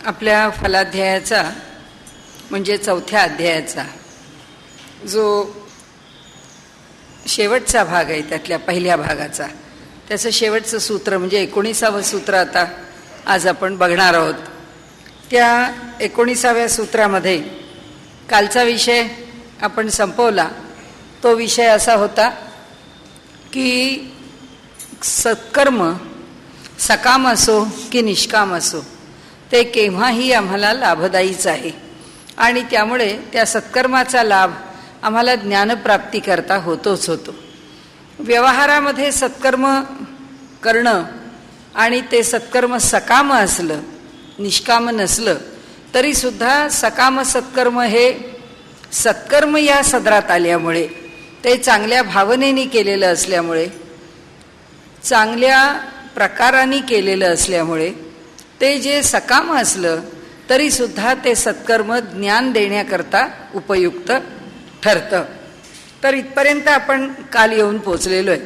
आपल्या फलाध्यायाचा म्हणजे चौथ्या अध्यायाचा जो शेवटचा भाग आहे त्यातल्या पहिल्या भागाचा त्याचं शेवटचं सूत्र म्हणजे 19वे सूत्र आता आज आपण बघणार आहोत. त्या 19व्या सूत्रामध्ये कालचा विषय आपण संपवला. तो विषय असा होता की सत्कर्म सकाम असो की निष्काम असो ते केव्हाही आम्हाला लाभदायीच आहे आणि त्यामुळे त्या सत्कर्माचा लाभ आम्हाला ज्ञानप्राप्ती करता होतोच होतो. व्यवहारामध्ये सत्कर्म करणं आणि ते सत्कर्म सकाम असलं निष्काम नसलं तरीसुद्धा सकाम सत्कर्म हे सत्कर्म या सदरात आल्यामुळे ते चांगल्या भावनेने केलेलं असल्यामुळे चांगल्या प्रकाराने केलेलं असल्यामुळे ते जे सकाम असलं तरीसुद्धा ते सत्कर्म ज्ञान देण्याकरता उपयुक्त ठरतं. तर इथपर्यंत आपण काल येऊन पोचलेलो आहे.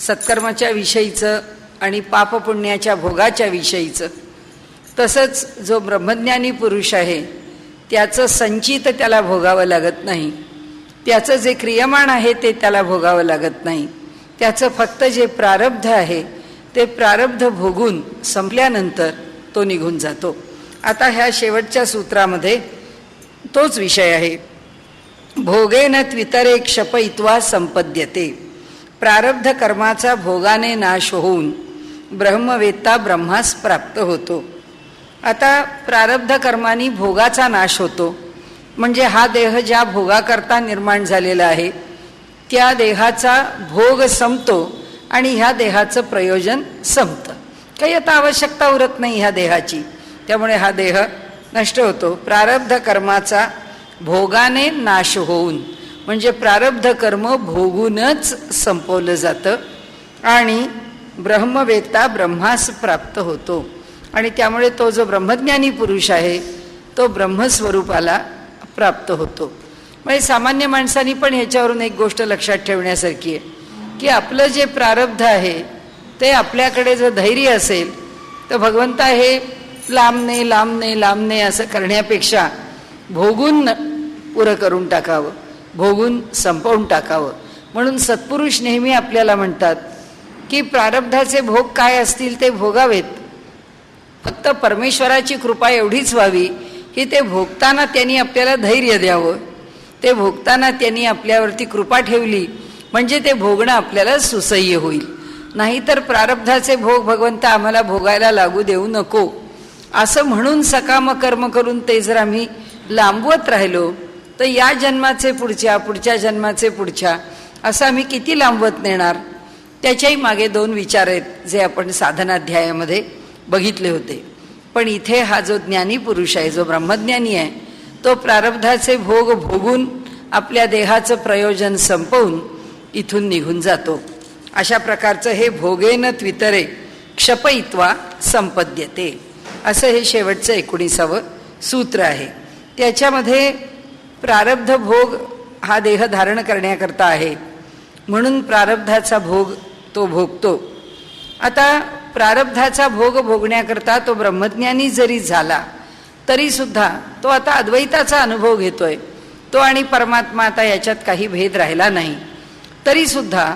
सत्कर्माच्या विषयीचं आणि पापपुण्याच्या भोगाच्या विषयीचं. तसंच जो ब्रह्मज्ञानी पुरुष आहे त्याचं संचित त्याला भोगावं लागत नाही, त्याचं जे क्रियमाण आहे ते त्याला भोगावं लागत नाही, त्याचं फक्त जे प्रारब्ध आहे ते प्रारब्ध भोगून संपल्यानंतर तो निघून जातो. आता ह्या शेवटच्या सूत्रामध्ये तोच विषय आहे. भोगेन त्वितरे क्षपयित्वा संपद्यते. प्रारब्ध कर्माचा भोगाने नाश होऊन ब्रह्मवेत्ता ब्रह्मास प्राप्त होतो. आता प्रारब्ध कर्मानी भोगाचा नाश होतो म्हणजे हा देह ज्या भोगाकरता निर्माण झालेला आहे त्या देहाचा भोग संपतो आणि ह्या देहाचं प्रयोजन संपतं. काही आता आवश्यकता उरत नाही ह्या देहाची, त्यामुळे हा देह नष्ट होतो. प्रारब्ध कर्माचा भोगाने नाश होऊन म्हणजे प्रारब्ध कर्म भोगूनच संपवलं जातं आणि ब्रह्मवेत्ता ब्रह्मास प्राप्त होतो आणि त्यामुळे तो जो ब्रह्मज्ञानी पुरुष आहे तो ब्रह्मस्वरूपाला प्राप्त होतो. म्हणजे सामान्य माणसांनी पण ह्याच्यावरून एक गोष्ट लक्षात ठेवण्यासारखी आहे की आपलं जे प्रारब्ध आहे ते आपल्याकडे जर धैर्य असेल तर भगवंता हे लांबणे लांबणे लांबणे असं करण्यापेक्षा भोगून पुरं करून टाकावं, भोगून संपवून टाकावं. म्हणून सत्पुरुष नेहमी आपल्याला म्हणतात की प्रारब्धाचे भोग काय असतील ते भोगावेत, फक्त परमेश्वराची कृपा एवढीच व्हावी की ते भोगताना त्यांनी आपल्याला धैर्य द्यावं, ते भोगताना त्यांनी आपल्यावरती कृपा ठेवली म्हणजे ते भोगणं आपल्याला सुसह्य होईल. नाहीतर प्रारब्धाचे भोग भगवंता आम्हाला भोगायला लागू देऊ नको असं म्हणून सकाम कर्म करून ते जर आम्ही लांबवत राहिलो तर या जन्माचे पुढच्या पुढच्या जन्माचे पुढच्या असं आम्ही किती लांबवत नेणार. त्याच्याही मागे दोन विचार आहेत जे आपण साधनाध्यायामध्ये बघितले होते. पण इथे हा जो ज्ञानी पुरुष आहे जो ब्रह्मज्ञानी आहे तो प्रारब्धाचे भोग भोगून आपल्या देहाचं प्रयोजन संपवून इथून निघून जातो. अशा प्रकारचं हे भोगेन त्वितरे क्षपयित्वा संपद्यते असं हे शेवटचं 19वं सूत्र आहे. त्याच्यामध्ये प्रारब्ध भोग हा देह धारण करण्याकरता आहे म्हणून प्रारब्धाचा भोग तो भोगतो. आता प्रारब्धाचा भोग भोगण्याकरता तो ब्रह्मज्ञानी जरी झाला तरीसुद्धा तो आता अद्वैताचा अनुभव घेतोय. तो आणि परमात्मा आता याच्यात काही भेद राहिला नाही. तरीसुद्धा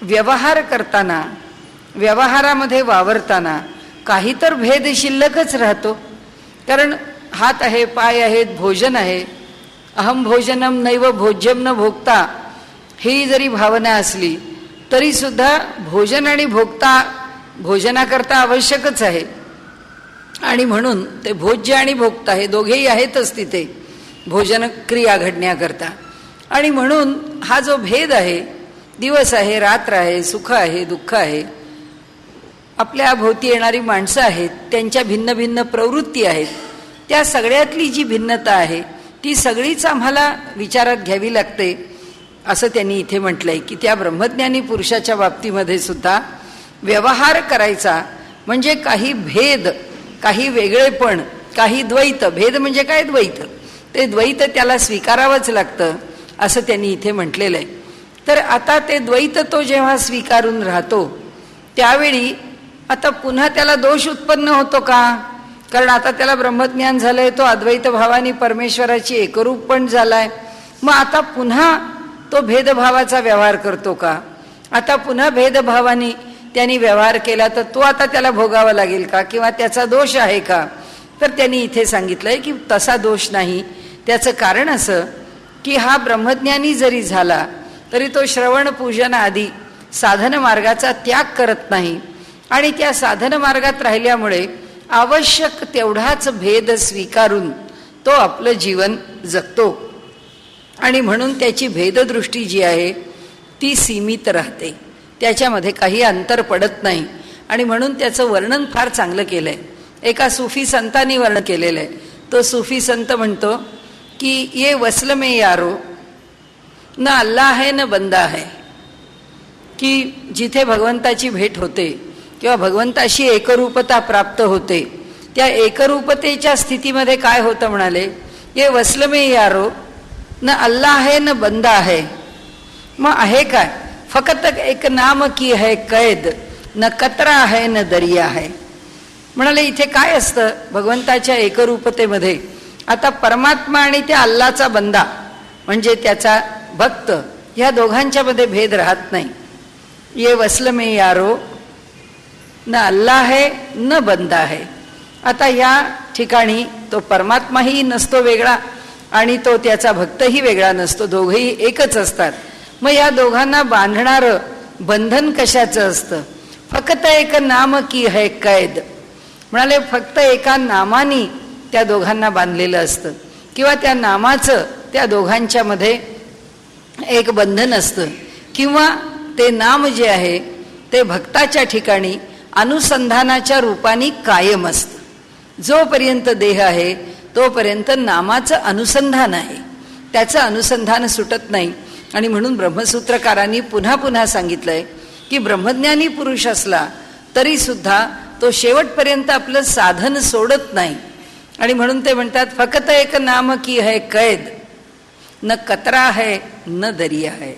व्यवहार करताना व्यवहारामध्ये वावरताना काही तर भेद शिल्लकच राहतो. कारण हात आहे, पाय आहेत, भोजन आहे. अहम भोजनम नैव भोज्यम न भोगता ही जरी भावना असली तरीसुद्धा भोजन आणि भोगता भोजनाकरता आवश्यकच आहे आणि म्हणून ते भोज्य आणि भोगता हे दोघेही आहेतच तिथे भोजन क्रिया घडण्याकरता. आणि म्हणून हा जो भेद आहे, दिवस आहे, रात्र आहे, सुख आहे, दुःख आहे, आपल्या भोवती येणारी माणसं आहेत, त्यांच्या भिन्न भिन्न प्रवृत्ती आहेत, त्या सगळ्यातली जी भिन्नता आहे ती सगळीच आम्हाला विचारात घ्यावी लागते असं त्यांनी इथे म्हटलंय की त्या ब्रह्मज्ञानी पुरुषाच्या बाबतीमध्ये सुद्धा व्यवहार करायचा म्हणजे काही भेद, काही वेगळेपण, काही द्वैत. भेद म्हणजे काय? द्वैत. ते द्वैत त्याला स्वीकारावंच लागतं असं त्यांनी इथे म्हटलेलं आहे. तर आता ते द्वैत तो जेव्हा स्वीकारून राहतो त्यावेळी आता पुन्हा त्याला दोष उत्पन्न होतो का? कारण आता त्याला ब्रह्मज्ञान झालंय, तो अद्वैत भावानी परमेश्वराची एकरूप पण झालाय. मग आता पुन्हा तो भेदभावाचा व्यवहार करतो का? आता पुन्हा भेदभावानी त्यांनी व्यवहार केला तर तो आता त्याला भोगावा लागेल का, किंवा त्याचा दोष आहे का? तर त्यांनी इथे सांगितलंय की तसा दोष नाही. त्याचं कारण असं की हा ब्रह्मज्ञानी जरी झाला तरी तो श्रवण पूजन आदी साधन मार्गाचा त्याग करत नाही, आणि त्या साधन मार्गात राहिल्यामुळे आवश्यक तेवढाच भेद स्वीकारून तो आपलं जीवन जगतो, आणि म्हणून त्याची भेददृष्टी जी आहे ती सीमित राहते, त्याच्यामध्ये काही अंतर पडत नाही. आणि म्हणून त्याचं वर्णन फार चांगलं केलंय. एका सुफी संतांनी वर्णन केलेलं आहे. तो सुफी संत म्हणतो की ये वसल में यारो न अल्लाह है न बंदा है, की जिथे भगवंताची भेट होते किंवा भगवंताशी एकरूपता प्राप्त होते, त्या एकरूपतेच्या स्थितीमध्ये काय होतं म्हणाले, ये वसल में यारो न अल्लाह है न बंदा है. मग आहे काय? फक्त एक नाम की है कैद, न कतरा है न दरिया है. म्हणाले इथे काय असतं भगवंताच्या एकरूपतेमध्ये, आता परमात्मा आणि त्या अल्लाचा बंदा म्हणजे त्याचा भक्त, ह्या दोघांच्या मध्ये भेद राहत नाही. ये वसल में यारो न अल्लाह है न बंदा है. आता या ठिकाणी तो परमात्माही नसतो वेगळा आणि तो त्याचा भक्तही वेगळा नसतो, दोघेही एकच असतात. मग या दोघांना बांधणारं बंधन कशाचं असतं? फक्त एक नाम की है कैद. म्हणाले फक्त एका नामानी त्या दोघांना बांधलेलं असतं, किंवा त्या नामाचं त्या दोघांच्या मध्ये एक बंधन असतं, किंवा ते नाम जे आहे ते भक्ताच्या ठिकाणी अनुसंधानाच्या रूपाने कायम असतं. जोपर्यंत देह आहे तोपर्यंत नामाचं अनुसंधान आहे, त्याचं अनुसंधान सुटत नाही. आणि म्हणून ब्रह्मसूत्रकारांनी पुन्हा पुन्हा सांगितलंय की ब्रह्मज्ञानी पुरुष असला तरी सुद्धा तो शेवटपर्यंत आपलं साधन सोडत नाही. आणि म्हणून ते म्हणतात फक्त एक नाम की है कैद, न कतरा है न दरिया है.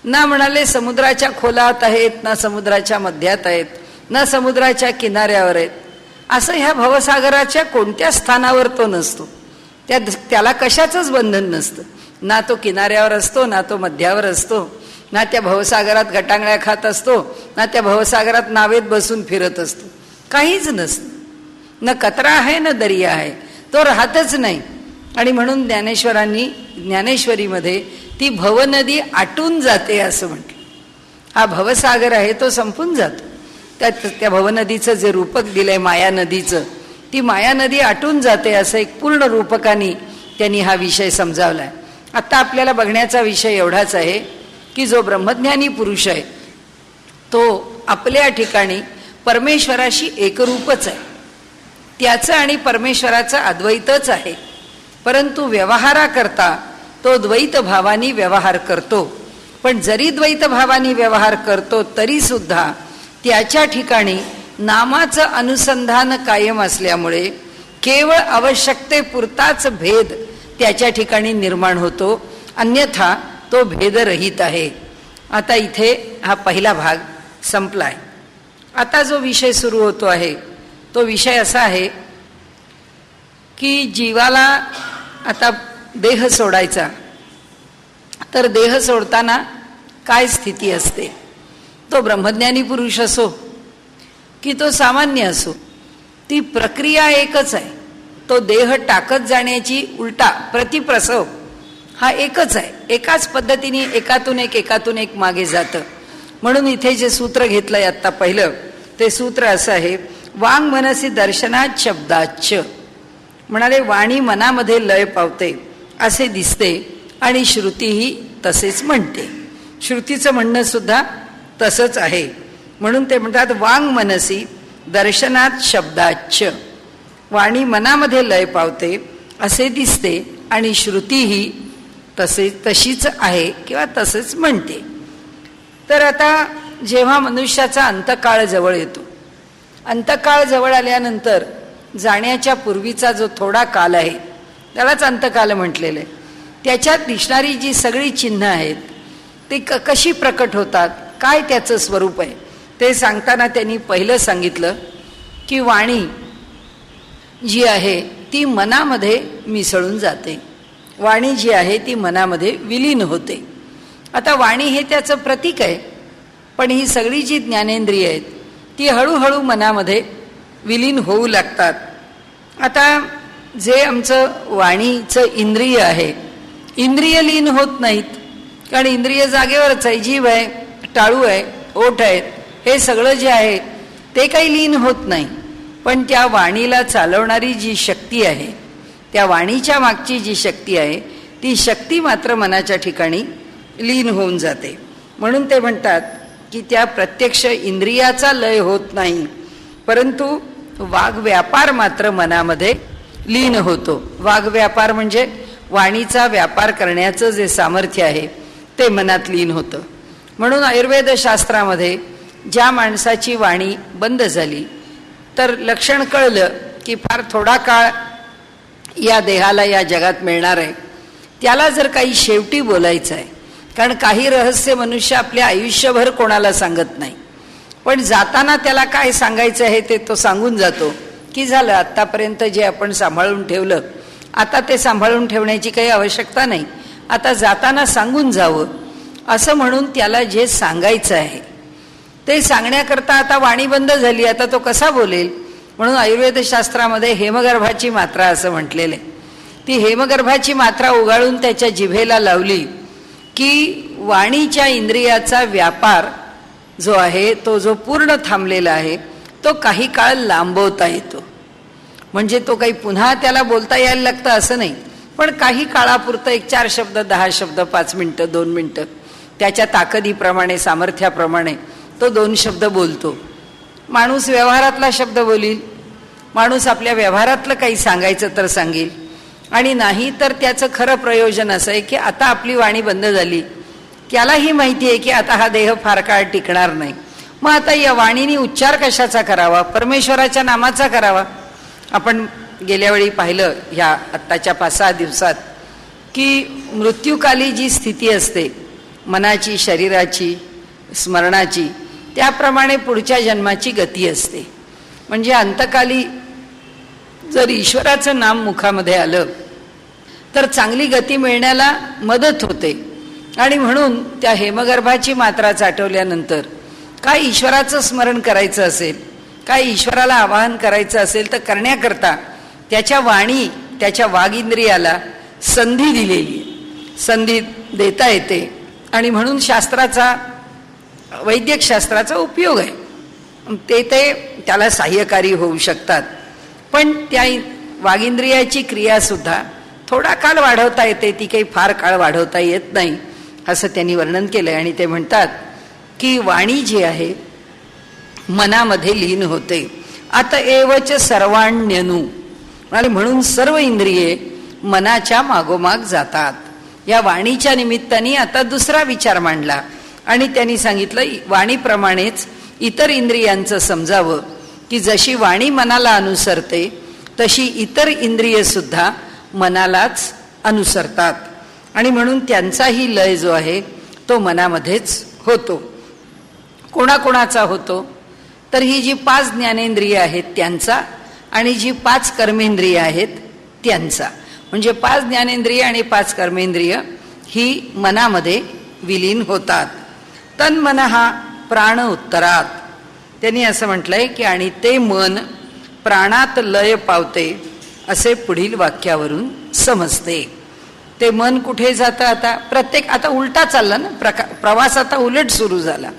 ना म्हणाले समुद्राच्या खोलात आहेत, ना समुद्राच्या मध्यात आहेत, ना समुद्राच्या किनाऱ्यावर आहेत. असं ह्या भवसागराच्या कोणत्या स्थानावर तो नसतो, त्याला कशाचंच बंधन नसतं. ना तो किनाऱ्यावर असतो, ना तो मध्यावर असतो, ना त्या भवसागरात गटांगळ्या खात असतो, ना त्या भवसागरात नावेत बसून फिरत असतो, काहीच नसतं. न कतरा आहे न दरिया आहे, तो राहतच नाही. आणि म्हणून ज्ञानेश्वरीमध्ये ती भवनदी आटून जाते असं म्हटलं. हा भवसागर आहे तो संपून जातो. त्या भवनदीचं जे रूपक दिलंय माया नदीचं, ती माया नदी आटून जाते असं एक पूर्ण रूपकानी त्यांनी हा विषय समजावलाय. आता आपल्याला बघण्याचा विषय एवढाच आहे की जो ब्रह्मज्ञानी पुरुष आहे तो आपल्या ठिकाणी परमेश्वराशी एकरूपच आहे, त्याचं आणि परमेश्वराचं अद्वैतच आहे. परंतु व्यवहाराकरता तो द्वैत भावानी व्यवहार करतो. पण जरी द्वैत भावानी व्यवहार करतो तरी सुद्धा त्याच्या ठिकाणी नामाचं अनुसंधान कायम असल्यामुळे केवळ आवश्यकतेपुरताच भेद त्याच्या ठिकाणी निर्माण होतो, अन्यथा तो भेदरहित आहे. आता इथे हा पहिला भाग संपलाय. आता जो विषय सुरू होतो आहे तो विषय असा आहे की जीवाला आता देह सोडायचा, तर देह सोडताना काय स्थिती असते? तो ब्रह्मज्ञानी पुरुष असो की तो सामान्य असो, ती प्रक्रिया एकच आहे. तो देह टाकत जाण्याची उलटा प्रतिप्रसव हा एकच आहे, एकाच पद्धतीने एकातून एक मागे जातं. म्हणून इथे जे सूत्र घेतलंय आता पहिलं ते सूत्र असं आहे, वांग मनसी दर्शनात शब्दाच्च. म्हणाले वाणी मनामध्ये लय पावते असे दिसते आणि श्रुतीही तसेच म्हणते. श्रुतीचं म्हणणं सुद्धा तसंच आहे. म्हणून ते म्हणतात वांग मनसी दर्शनात शब्दाच्च. वाणी मनामध्ये लय पावते असे दिसते आणि श्रुतीही तशीच आहे किंवा तसेच म्हणते. तर आता जेव्हा मनुष्याचा अंतकाळ जवळ येतो, अंतकाळ जवळ आल्यानंतर जाण्याच्या पूर्वीचा जो थोडा काल आहे त्यालाच अंतकाल म्हटलेलं आहे. त्याच्यात दिसणारी जी सगळी चिन्ह आहेत ती कशी प्रकट होतात, काय त्याचं स्वरूप आहे ते सांगताना त्यांनी पहिलं सांगितलं की वाणी जी आहे ती मनामध्ये मिसळून जाते, वाणी जी आहे ती मनामध्ये विलीन होते. आता वाणी हे त्याचं प्रतीक आहे, पण ही सगळी जी ज्ञानेंद्रिय आहेत ती हळूहळू मनामध्ये विलीन होऊ लागतात. आता जे आमचं वाणीचं इंद्रिय आहे, इंद्रिय लीन होत नाहीत, कारण इंद्रिय जागेवरच आहे. जीव आहे, टाळू आहे, ओठ आहेत, हे सगळं जे आहे ते काही लीन होत नाही. पण त्या वाणीला चालवणारी जी शक्ती आहे, त्या वाणीच्या मागची जी शक्ती आहे ती शक्ती मात्र मनाच्या ठिकाणी लीन होऊन जाते. म्हणून ते म्हणतात की त्या प्रत्यक्ष इंद्रियाचा लय होत नाही, परंतु वाग्व्यापार मात्र मनामध्ये लीन होतो. वाग्व्यापार म्हणजे वाणीचा व्यापार करण्याचं जे सामर्थ्य आहे ते मनात लीन होतं. म्हणून आयुर्वेद शास्त्रामध्ये ज्या माणसाची वाणी बंद झाली तर लक्षण कळलं की फार थोडा काळ या देहाला या जगात मिळणार आहे, त्याला जर काही शेवटी बोलायचं आहे, कारण काही रहस्य मनुष्य आपल्या आयुष्यभर कोणाला सांगत नाही, पण जाताना त्याला काय सांगायचं आहे ते तो सांगून जातो की झालं आत्तापर्यंत जे आपण सांभाळून ठेवलं, आता ते सांभाळून ठेवण्याची काही आवश्यकता नाही, आता जाताना सांगून जावं, असं म्हणून त्याला जे सांगायचं आहे ते सांगण्याकरता आता वाणी बंद झाली, आता तो कसा बोलेल. म्हणून आयुर्वेद शास्त्रामध्ये हेमगर्भाची मात्रा असं म्हटलेलं आहे. ती हेमगर्भाची मात्रा उगाळून त्याच्या जिभेला लावली की वाणीच्या इंद्रियाचा व्यापार जो आहे तो जो पूर्ण थांबलेला आहे तो काही काळ लांबवता येतो. म्हणजे तो काही पुन्हा त्याला बोलता यायला लागतं असं नाही, पण काही काळापुरतं 1-4 शब्द, 10 शब्द, 5 मिनटं, 2 मिनटं, त्याच्या ताकदीप्रमाणे, सामर्थ्याप्रमाणे तो 2 शब्द बोलतो. माणूस व्यवहारातला शब्द बोलील, माणूस आपल्या व्यवहारातलं काही सांगायचं तर सांगेल, आणि नाही तर त्याचं खरं प्रयोजन असं आहे की आता आपली वाणी बंद झाली, त्यालाही माहिती आहे की आता हा देह फार काळ टिकणार नाही, मग आता या वाणीने उच्चार कशाचा करावा, परमेश्वराच्या नामाचा करावा. आपण गेल्या वेळी पाहिलं ह्या आत्ताच्या 5-6 दिवसात की मृत्यूकाली जी स्थिती असते मनाची, शरीराची, स्मरणाची, त्याप्रमाणे पुढच्या जन्माची गती असते. म्हणजे अंतकाली जर ईश्वराचं नाम मुखामध्ये आलं तर चांगली गती मिळण्याला मदत होते. आणि म्हणून त्या हेमगर्भाची मात्रा चाटवल्यानंतर काय ईश्वराचं स्मरण करायचं असेल, काय ईश्वराला आवाहन करायचं असेल तर करण्याकरता त्याच्या वाणी, त्याच्या वागिंद्रियाला संधी दिलेली आहे, संधी देता येते. आणि म्हणून शास्त्राचा, वैद्यक शास्त्राचा उपयोग आहे, ते त्याला सहाय्यकारी होऊ शकतात. पण त्या वागिंद्रियाची क्रियासुद्धा थोडा काळ वाढवता येते, ती काही फार काळ वाढवता येत नाही असं त्यांनी वर्णन केलं. आणि ते म्हणतात की वाणी जी आहे मनामध्ये लीन होते. अतएवच सर्वाण्यनु, आणि म्हणून सर्व इंद्रिये मनाच्या मागोमाग जातात. या वाणीच्या निमित्ताने आता दुसरा विचार मांडला आणि त्यांनी सांगितलं वाणीप्रमाणेच इतर इंद्रियांचं समजावं की जशी वाणी मनाला अनुसरते तशी इतर इंद्रिय सुद्धा मनालाच अनुसरतात. आणि म्हणून त्यांचाही लय जो आहे तो मनामध्येच होतो. कोणाकोणाचा होतो तर ही जी 5 ज्ञानेंद्रिय आहेत त्यांचा आणि जी 5 कर्मेंद्रिय आहेत त्यांचा. म्हणजे 5 ज्ञानेंद्रिय आणि 5 कर्मेंद्रिय ही मनामध्ये विलीन होतात. तन्मनः प्राण उत्तरात, त्यांनी असं म्हटलंय की आणि ते मन प्राणात लय पावते असे पुढील वाक्यावरून समजते. ते मन कुठे जातं आता, प्रत्येक आता उलटा चालला ना प्रवास, आता उलट सुरू झाला.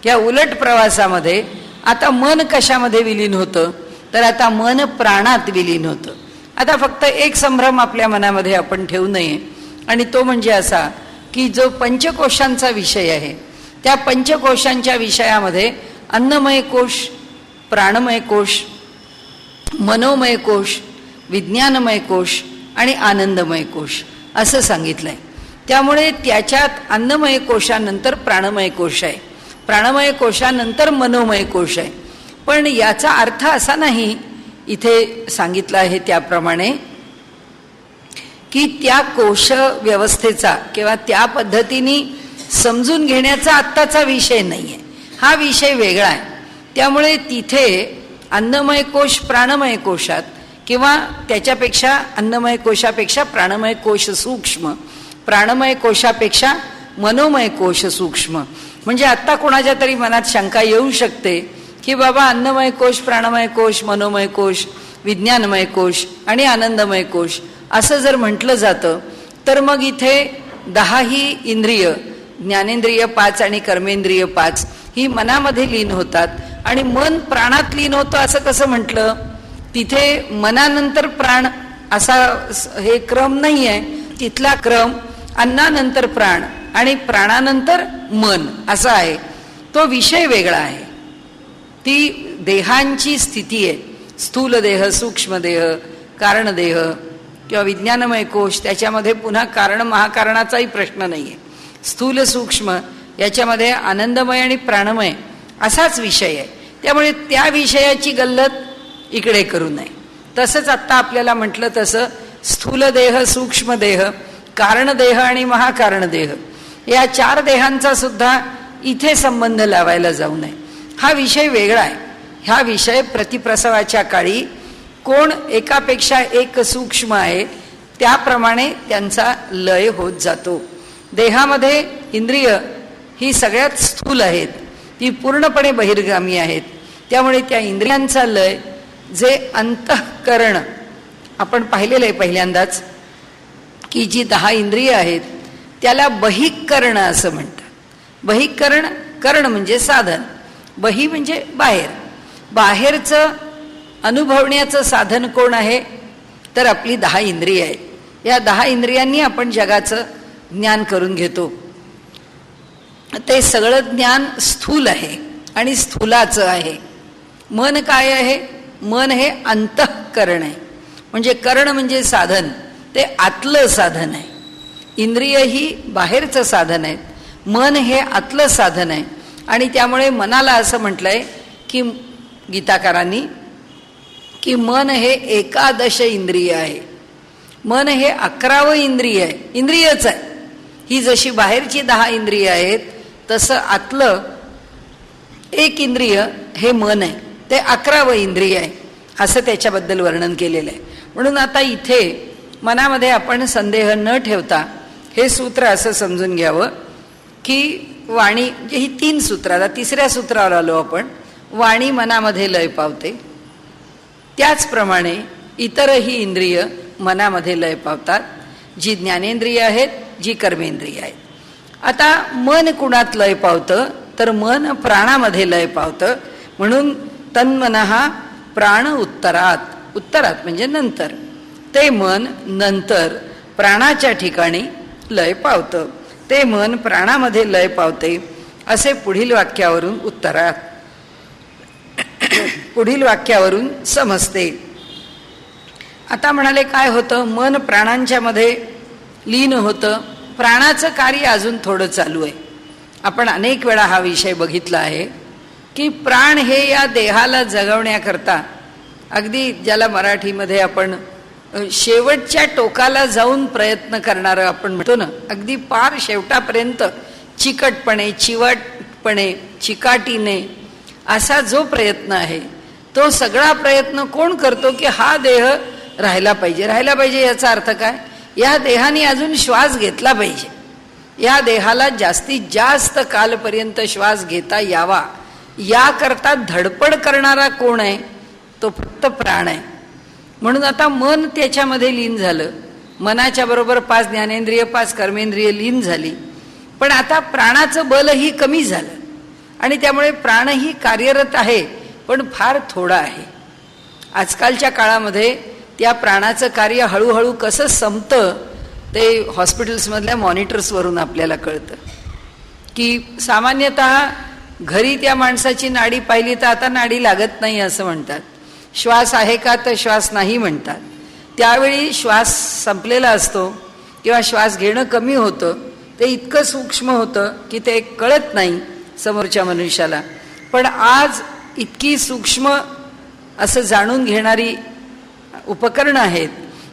या उलट प्रवासामध्ये आता मन कशामध्ये विलीन होतं तर आता मन प्राणात विलीन होतं. आता फक्त एक संभ्रम आपल्या मनामध्ये आपण ठेवू नये, आणि तो म्हणजे असा की जो पंचकोशांचा विषय आहे त्या पंचकोशांच्या विषयामध्ये अन्नमय कोश, प्राणमय कोश, मनोमय कोश, विज्ञानमय कोश आणि आनंदमय कोश असं सांगितलंय. त्यामुळे त्याच्यात अन्नमय कोशानंतर प्राणमय कोश आहे, प्राणमय कोशानंतर मनोमय कोश आहे. पण याचा अर्थ असा नाही इथे सांगितलं आहे त्याप्रमाणे की त्या कोश व्यवस्थेचा किंवा त्या पद्धतीने समजून घेण्याचा आत्ताचा विषय नाही आहे, हा विषय वेगळा आहे. त्यामुळे तिथे अन्नमय कोश प्राणमय कोशात किंवा त्याच्यापेक्षा अन्नमय कोशापेक्षा प्राणमय कोश सूक्ष्म, प्राणमय कोशापेक्षा मनोमय कोश सूक्ष्म. म्हणजे आत्ता कोणाच्या तरी मनात शंका येऊ शकते की बाबा अन्नमय कोश, प्राणमय कोश, मनोमय कोश, विज्ञानमय कोश आणि आनंदमय कोश असं जर म्हटलं जातं तर मग इथे 10 ही इंद्रिय, ज्ञानेंद्रिय 5 आणि कर्मेंद्रिय 5 ही मनामध्ये लीन होतात आणि मन प्राणात लीन होतं असं कसं म्हटलं? तिथे मनानंतर प्राण असा हे क्रम नाही आहे. तिथला क्रम अन्नानंतर प्राण आणि प्राणानंतर मन असा आहे. तो विषय वेगळा आहे. ती देहांची स्थिती आहे. स्थूल देह, सूक्ष्म देह, कारणदेह किंवा विज्ञानमय कोश, त्याच्यामध्ये पुन्हा कारण महाकारणाचाही प्रश्न नाही आहे. स्थूल सूक्ष्म याच्यामध्ये आनंदमय आणि प्राणमय असाच विषय आहे. त्यामुळे त्या विषयाची गल्लत इकडे करू नये. तसंच आत्ता आपल्याला म्हटलं तसं स्थूल देह, सूक्ष्म देह, कारणदेह आणि महाकारणदेह या 4 देहांचा सुद्धा इथे संबंध लावायला जाऊ नये. हा विषय वेगळा आहे. हा विषय प्रतिप्रसवाच्या काळी कोण एकापेक्षा एक सूक्ष्म आहे त्याप्रमाणे त्यांचा लय होत जातो. देहामध्ये इंद्रिय ही सगळ्यात स्थूल आहेत, ती पूर्णपणे बहिर्गामी आहेत. त्यामुळे त्या इंद्रियांचा लय जे अंतःकरण आपण पाहिलेलं आहे पहिल्यांदाच की जी 10 इंद्रिय आहेत त्याला बहिःकरण असं म्हणतात. बहिःकरण, कर्ण म्हणजे साधन, बही म्हणजे बाहेर. बाहेरचं अनुभवण्याचं साधन कोण आहे? तर आपली 10 इंद्रिय आहेत. या 10 इंद्रियांनी आपण जगाचं ज्ञान करून घेतो. ते सगळं ज्ञान स्थूल आहे आणि स्थूलाचं आहे. मन काय आहे? मन हे अंतःकरण आहे. म्हणजे कर्ण म्हणजे साधन, ते आतलं साधन आहे. इंद्रिय ही बाहेरचं साधन आहे, मन हे आतलं साधन आहे. आणि त्यामुळे मनाला असं म्हटलंय की गीताकारांनी की मन हे 11 इंद्रिय आहे. मन हे 11वं इंद्रिय आहे, इंद्रियच आहे. ही जशी बाहेरची 10 इंद्रिय आहेत तसं आतलं एक इंद्रिय हे मन आहे, ते 11वं इंद्रिय आहे असं त्याच्याबद्दल वर्णन केलेलं आहे. म्हणून आता इथे मनामध्ये आपण संदेह न ठेवता हे सूत्र असं समजून घ्यावं की वाणी, ही 3 सूत्र, आता 3ऱ्या सूत्रावर आलो आपण. वाणी मनामध्ये लय पावते, त्याचप्रमाणे इतरही इंद्रिय मनामध्ये लय पावतात, जी ज्ञानेंद्रिय आहेत, जी कर्मेंद्रिय आहेत. आता मन कुणात लय पावतं? तर मन प्राणामध्ये लय पावतं. म्हणून तन्मनः प्राण उत्तरात, उत्तरात म्हणजे नंतर, ते मन नंतर प्राणाच्या ठिकाणी लय पावतं. ते मन प्राणामध्ये लय पावते असे पुढील वाक्यावरून उत्तरात, पुढील वाक्यावरून समजते. आता म्हणाले काय होतं? मन प्राणांच्या मध्ये लीन होतं. प्राणाचं कार्य अजून थोडं चालू आहे. आपण अनेक वेळा हा विषय बघितला आहे की प्राण हे या देहाला जगवण्याकरता, अगदी ज्याला मराठीमध्ये आपण शेवटच्या टोकाला जाऊन प्रयत्न करणारं आपण म्हणतो ना, अगदी पार शेवटापर्यंत चिकटपणे, चिवटपणे, चिकाटीने असा जो प्रयत्न आहे तो सगळा प्रयत्न कोण करतो? की हा देह राहिला पाहिजे. राहिला पाहिजे याचा अर्थ काय? या देहाने अजून श्वास घेतला पाहिजे. या देहाला जास्तीत जास्त कालपर्यंत श्वास घेता यावा याकरता धडपड करणारा कोण आहे? तो फक्त प्राण आहे. म्हणून आता मन त्याच्यामध्ये लीन झालं. मनाच्या बरोबर 5 ज्ञानेंद्रिय, 5 कर्मेंद्रिय लीन झाली. पण आता प्राणाचं बलही कमी झालं आणि त्यामुळे प्राणही कार्यरत आहे, पण फार थोडा आहे. आजकालच्या काळामध्ये त्या प्राणाचं कार्य हळूहळू कसं संपतं ते हॉस्पिटल्समधल्या मॉनिटर्सवरून आपल्याला कळतं. की सामान्यतः घरी त्या माणसाची नाडी पाहिली तर आता नाडी लागत नाही असं म्हणतात. श्वास आहे का? तर श्वास नाही म्हणतात. त्यावेळी श्वास संपलेला असतो किंवा श्वास घेणं कमी होतं. ते इतकं सूक्ष्म होतं की ते कळत नाही समोरच्या मनुष्याला. पण आज इतकी सूक्ष्म असं जाणून घेणारी उपकरणं आहेत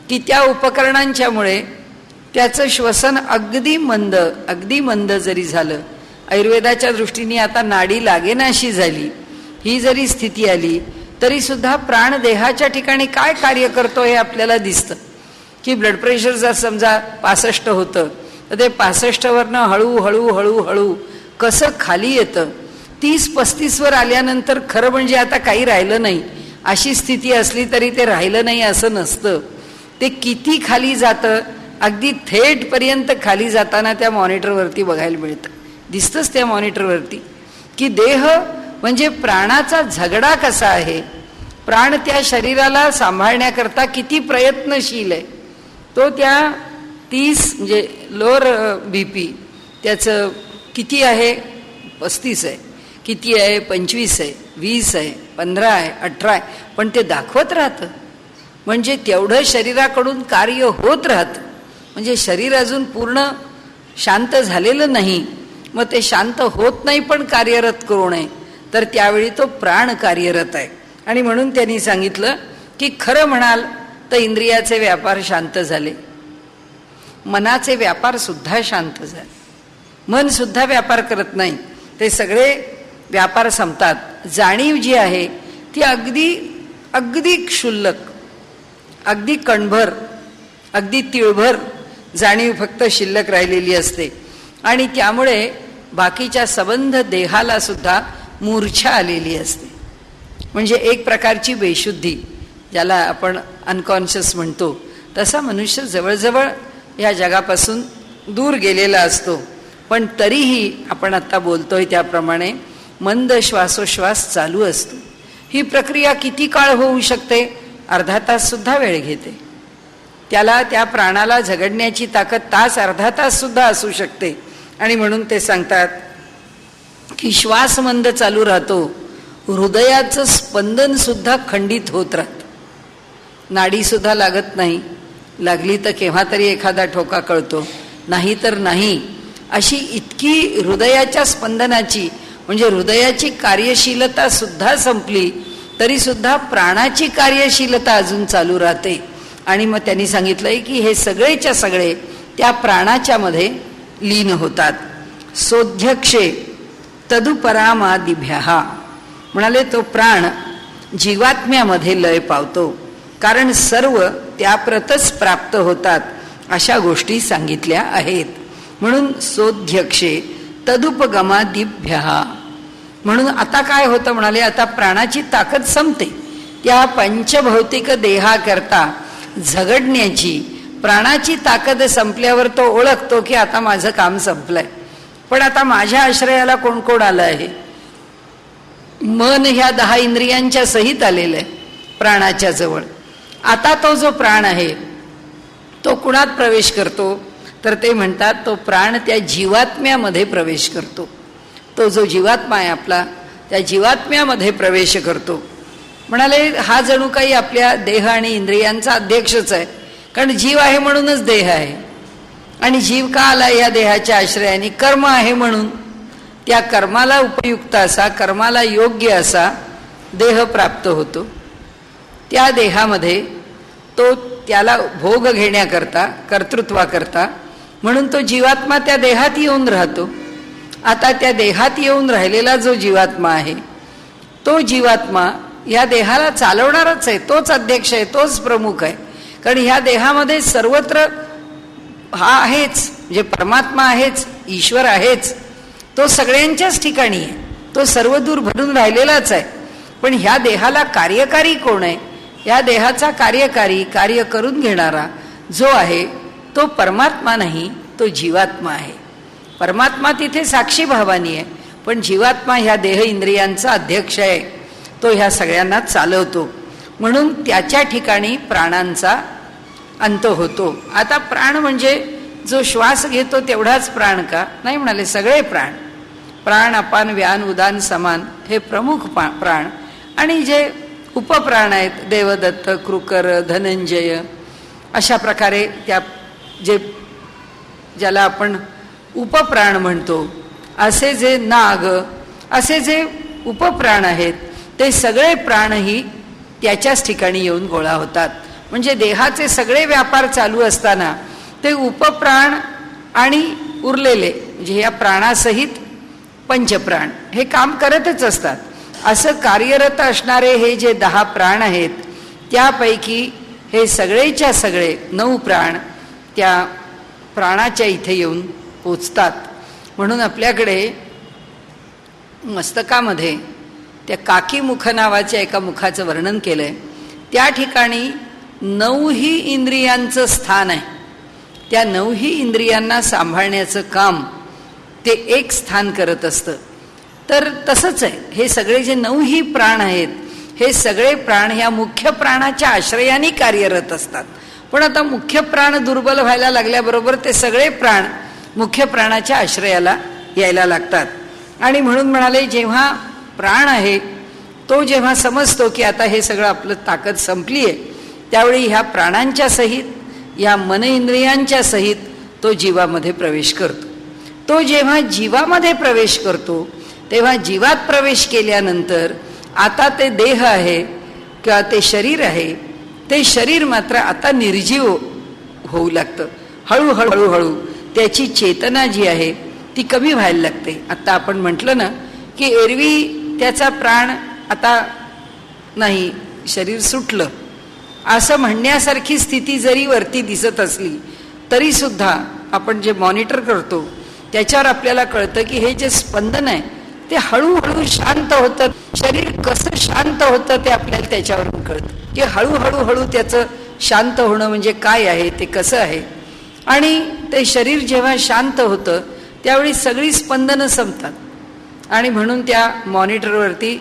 की त्या उपकरणांच्यामुळे त्याचं श्वसन अगदी मंद जरी झालं, आयुर्वेदाच्या दृष्टीने आता नाडी लागेनाशी झाली, ही जरी स्थिती आली तरीसुद्धा प्राण देहाच्या ठिकाणी काय कार्य करतो हे आपल्याला दिसतं. की ब्लड प्रेशर जर समजा 65 होतं तर ते 65वरनं हळूहळू हळूहळू कसं खाली येतं. 30-35वर आल्यानंतर खरं म्हणजे आता काही राहिलं नाही अशी स्थिती असली तरी ते राहिलं नाही असं नसतं. ते किती खाली जातं, अगदी थेटपर्यंत खाली जाताना त्या मॉनिटरवरती बघायला मिळतं. दिसतंच त्या मॉनिटरवरती की देह म्हणजे प्राणाचा झगडा कसा आहे, प्राण त्या शरीराला सांभाळण्याकरता किती प्रयत्नशील आहे. तो त्या 30 म्हणजे लोअर BP त्याचं किती आहे, 35 आहे, किती आहे, 25 आहे, 20 आहे, 15 आहे, 18 आहे, पण ते दाखवत राहतं. म्हणजे तेवढं शरीराकडून कार्य होत राहतं. म्हणजे शरीर अजून पूर्ण शांत झालेलं नाही. मग ते शांत होत नाही पण कार्यरत करू नये, तर त्यावेळी तो प्राण कार्यरत आहे. आणि म्हणून त्यांनी सांगितलं की खरं म्हणाल तर इंद्रियाचे व्यापार शांत झाले, मनाचे व्यापार सुद्धा शांत झाले. मन सुद्धा व्यापार करत नाही, ते सगळे व्यापार संपतात. जाणीव जी आहे ती अगदी अगदी क्षुल्लक, अगदी कणभर, अगदी तिळभर जाणीव फक्त शिल्लक राहिलेली असते. आणि त्यामुळे बाकीच्या संबंध देहाला सुद्धा मूर्छा आलेली असते. म्हणजे एक प्रकारची बेशुद्धी, ज्याला आपण अनकॉन्शियस म्हणतो, तसा मनुष्य जवळजवळ या जगापासून दूर गेलेला असतो. पण तरीही आपण आत्ता बोलतोय त्याप्रमाणे मंद श्वासोश्वास चालू असतो. ही प्रक्रिया किती काळ होऊ शकते, अर्धा तास सुद्धा वेळ घेते. त्याला, त्या प्राणाला झगडण्याची ताकद तास अर्धा तास सुद्धा असू शकते. आणि म्हणून ते सांगतात की श्वास मंद चालू राहतो, हृदयाचं स्पंदन सुद्धा खंडित होत राहतं, नाडी सुद्धा लागत नाही, लागली तर केव्हा तरी एखादा ठोका कळतो, नाही तर नाही. अशी इतकी हृदयाच्या स्पंदनाची म्हणजे हृदयाची कार्यशीलता सुद्धा संपली तरी सुद्धा प्राणाची कार्यशीलता अजून चालू राहते. आणि मग त्यांनी सांगितलंय की हे सगळेच्या सगळे त्या प्राणाच्या मध्ये लीन होतात. सोध्यक्षे तदुपरामादिभ्यः म्हणाले तो प्राण जीवात्म्यामध्ये लय पावतो, कारण सर्व त्याप्रतच प्राप्त होतात अशा गोष्टी सांगितल्या आहेत. म्हणून सोध्यक्षे तदुपगमादिभ्यः. म्हणून आता काय होतं म्हणाले, आता प्राणाची ताकद संपते. त्या पंचभौतिक देहाकरता झगडण्याची प्राणाची ताकद संपल्यावर तो ओळखतो की आता माझं काम संपलंय. पण आता माझ्या आश्रयाला कोण कोण आलं आहे, मन ह्या 10 इंद्रियांच्या सहित आलेलं आहे प्राणाच्या जवळ. आता तो जो प्राण आहे तो कुणात प्रवेश करतो, तर ते म्हणतात तो प्राण त्या जीवात्म्यामध्ये प्रवेश करतो. तो जो जीवात्मा आहे आपला, त्या जीवात्म्यामध्ये प्रवेश करतो. म्हणाले हा जणू काही आपल्या देह आणि इंद्रियांचा अध्यक्षच आहे, कारण जीव आहे म्हणूनच देह आहे. आणि जीव का आला या देहाच्या आश्रयाने, कर्म आहे म्हणून. त्या कर्माला उपयुक्त असा, कर्माला योग्य असा देह प्राप्त होतो. त्या देहामध्ये तो त्याला भोग घेण्याकरता, कर्तृत्वाकरता म्हणून तो जीवात्मा त्या देहात येऊन राहतो. आता त्या देहात येऊन राहिलेला जो जीवात्मा आहे, तो जीवात्मा या देहाला चालवणारच आहे, तोच अध्यक्ष आहे, तोच प्रमुख आहे. कारण ह्या देहामध्ये सर्वत्र हा आहेच, म्हणजे परमात्मा आहेच, ईश्वर आहेच, तो सगळ्यांच्याच ठिकाणी आहे, तो सर्व दूर भरून राहिलेलाच आहे. पण ह्या देहाला कार्यकारी कोण आहे, या देहाचा कार्यकारी, कार्य करून घेणारा जो आहे तो परमात्मा नाही, तो जीवात्मा आहे. परमात्मा तिथे साक्षी भावानी आहे, पण जीवात्मा ह्या देह इंद्रियांचा अध्यक्ष आहे, तो ह्या सगळ्यांना चालवतो. म्हणून त्याच्या ठिकाणी प्राणांचा अंत होतो. आता प्राण म्हणजे जो श्वास घेतो तेवढाच प्राण का, नाही म्हणाले सगळे प्राण. प्राण, अपान, व्यान, उदान, समान हे प्रमुख प्राण. आणि जे उपप्राण आहेत, देवदत्त, कृकर, धनंजय, अशा प्रकारे त्या जे ज्याला आपण उपप्राण म्हणतो, असे जे नाग, असे जे उपप्राण आहेत, ते सगळे प्राणही त्याच्याच ठिकाणी येऊन गोळा होतात. म्हणजे देहाचे सगळे व्यापार चालू असताना ते उपप्राण आणि उरलेले म्हणजे या प्राणासहित पंचप्राण हे काम करतच असतात. असं कार्यरत असणारे हे जे 10 प्राण आहेत, त्यापैकी हे सगळेच्या सगळे 9 प्राण त्या प्राणाच्या इथे येऊन पोचतात. म्हणून आपल्याकडे मस्तकामध्ये त्या काकीमुख नावाच्या एका मुखाचं वर्णन केलंय. त्या ठिकाणी 9ही इंद्रियांचं स्थान आहे. त्या 9ही इंद्रियांना सांभाळण्याचं काम ते एक स्थान करत असतं. तर तसंच आहे, हे सगळे जे 9ही प्राण आहेत, हे सगळे प्राण ह्या मुख्य प्राणाच्या आश्रयाने कार्यरत असतात. पण आता मुख्य प्राण दुर्बल व्हायला लागल्याबरोबर ते सगळे प्राण मुख्य प्राणाच्या आश्रयाला यायला लागतात. आणि म्हणून म्हणाले, जेव्हा प्राण आहे तो जेव्हा समजतो की आता हे सगळं आपलं ताकद संपली आहे, त्यावेळी ह्या प्राणांच्या सहित, या मन इंद्रियांच्या सहित तो जीवामध्ये प्रवेश करतो. तो जेव्हा जीवामध्ये प्रवेश करतो तेव्हा जीवात प्रवेश केल्यानंतर आता ते देह आहे किंवा ते शरीर आहे, ते शरीर मात्र आता निर्जीव होऊ लागतं. हळूहळू त्याची चेतना जी आहे ती कमी व्हायला लागते. आता आपण म्हटलं ना की एरवी त्याचा प्राण आता नाही, शरीर सुटलं असं म्हणण्यासारखी स्थिती जरी वरती दिसत असली तरी सुद्धा आपण जे मॉनिटर करतो त्याच्यावर आपल्याला कळतं की हे जे स्पंदन आहे ते हळूहळू शांत होतं. शरीर कसं शांत होतं ते आपल्याला त्याच्यावरून कळतं की हळूहळू त्याचं शांत होणं म्हणजे काय आहे, ते कसं आहे. आणि ते शरीर जेव्हा शांत होतं त्यावेळी सगळी स्पंदनं संपतात. आणि म्हणून त्या मॉनिटरवरती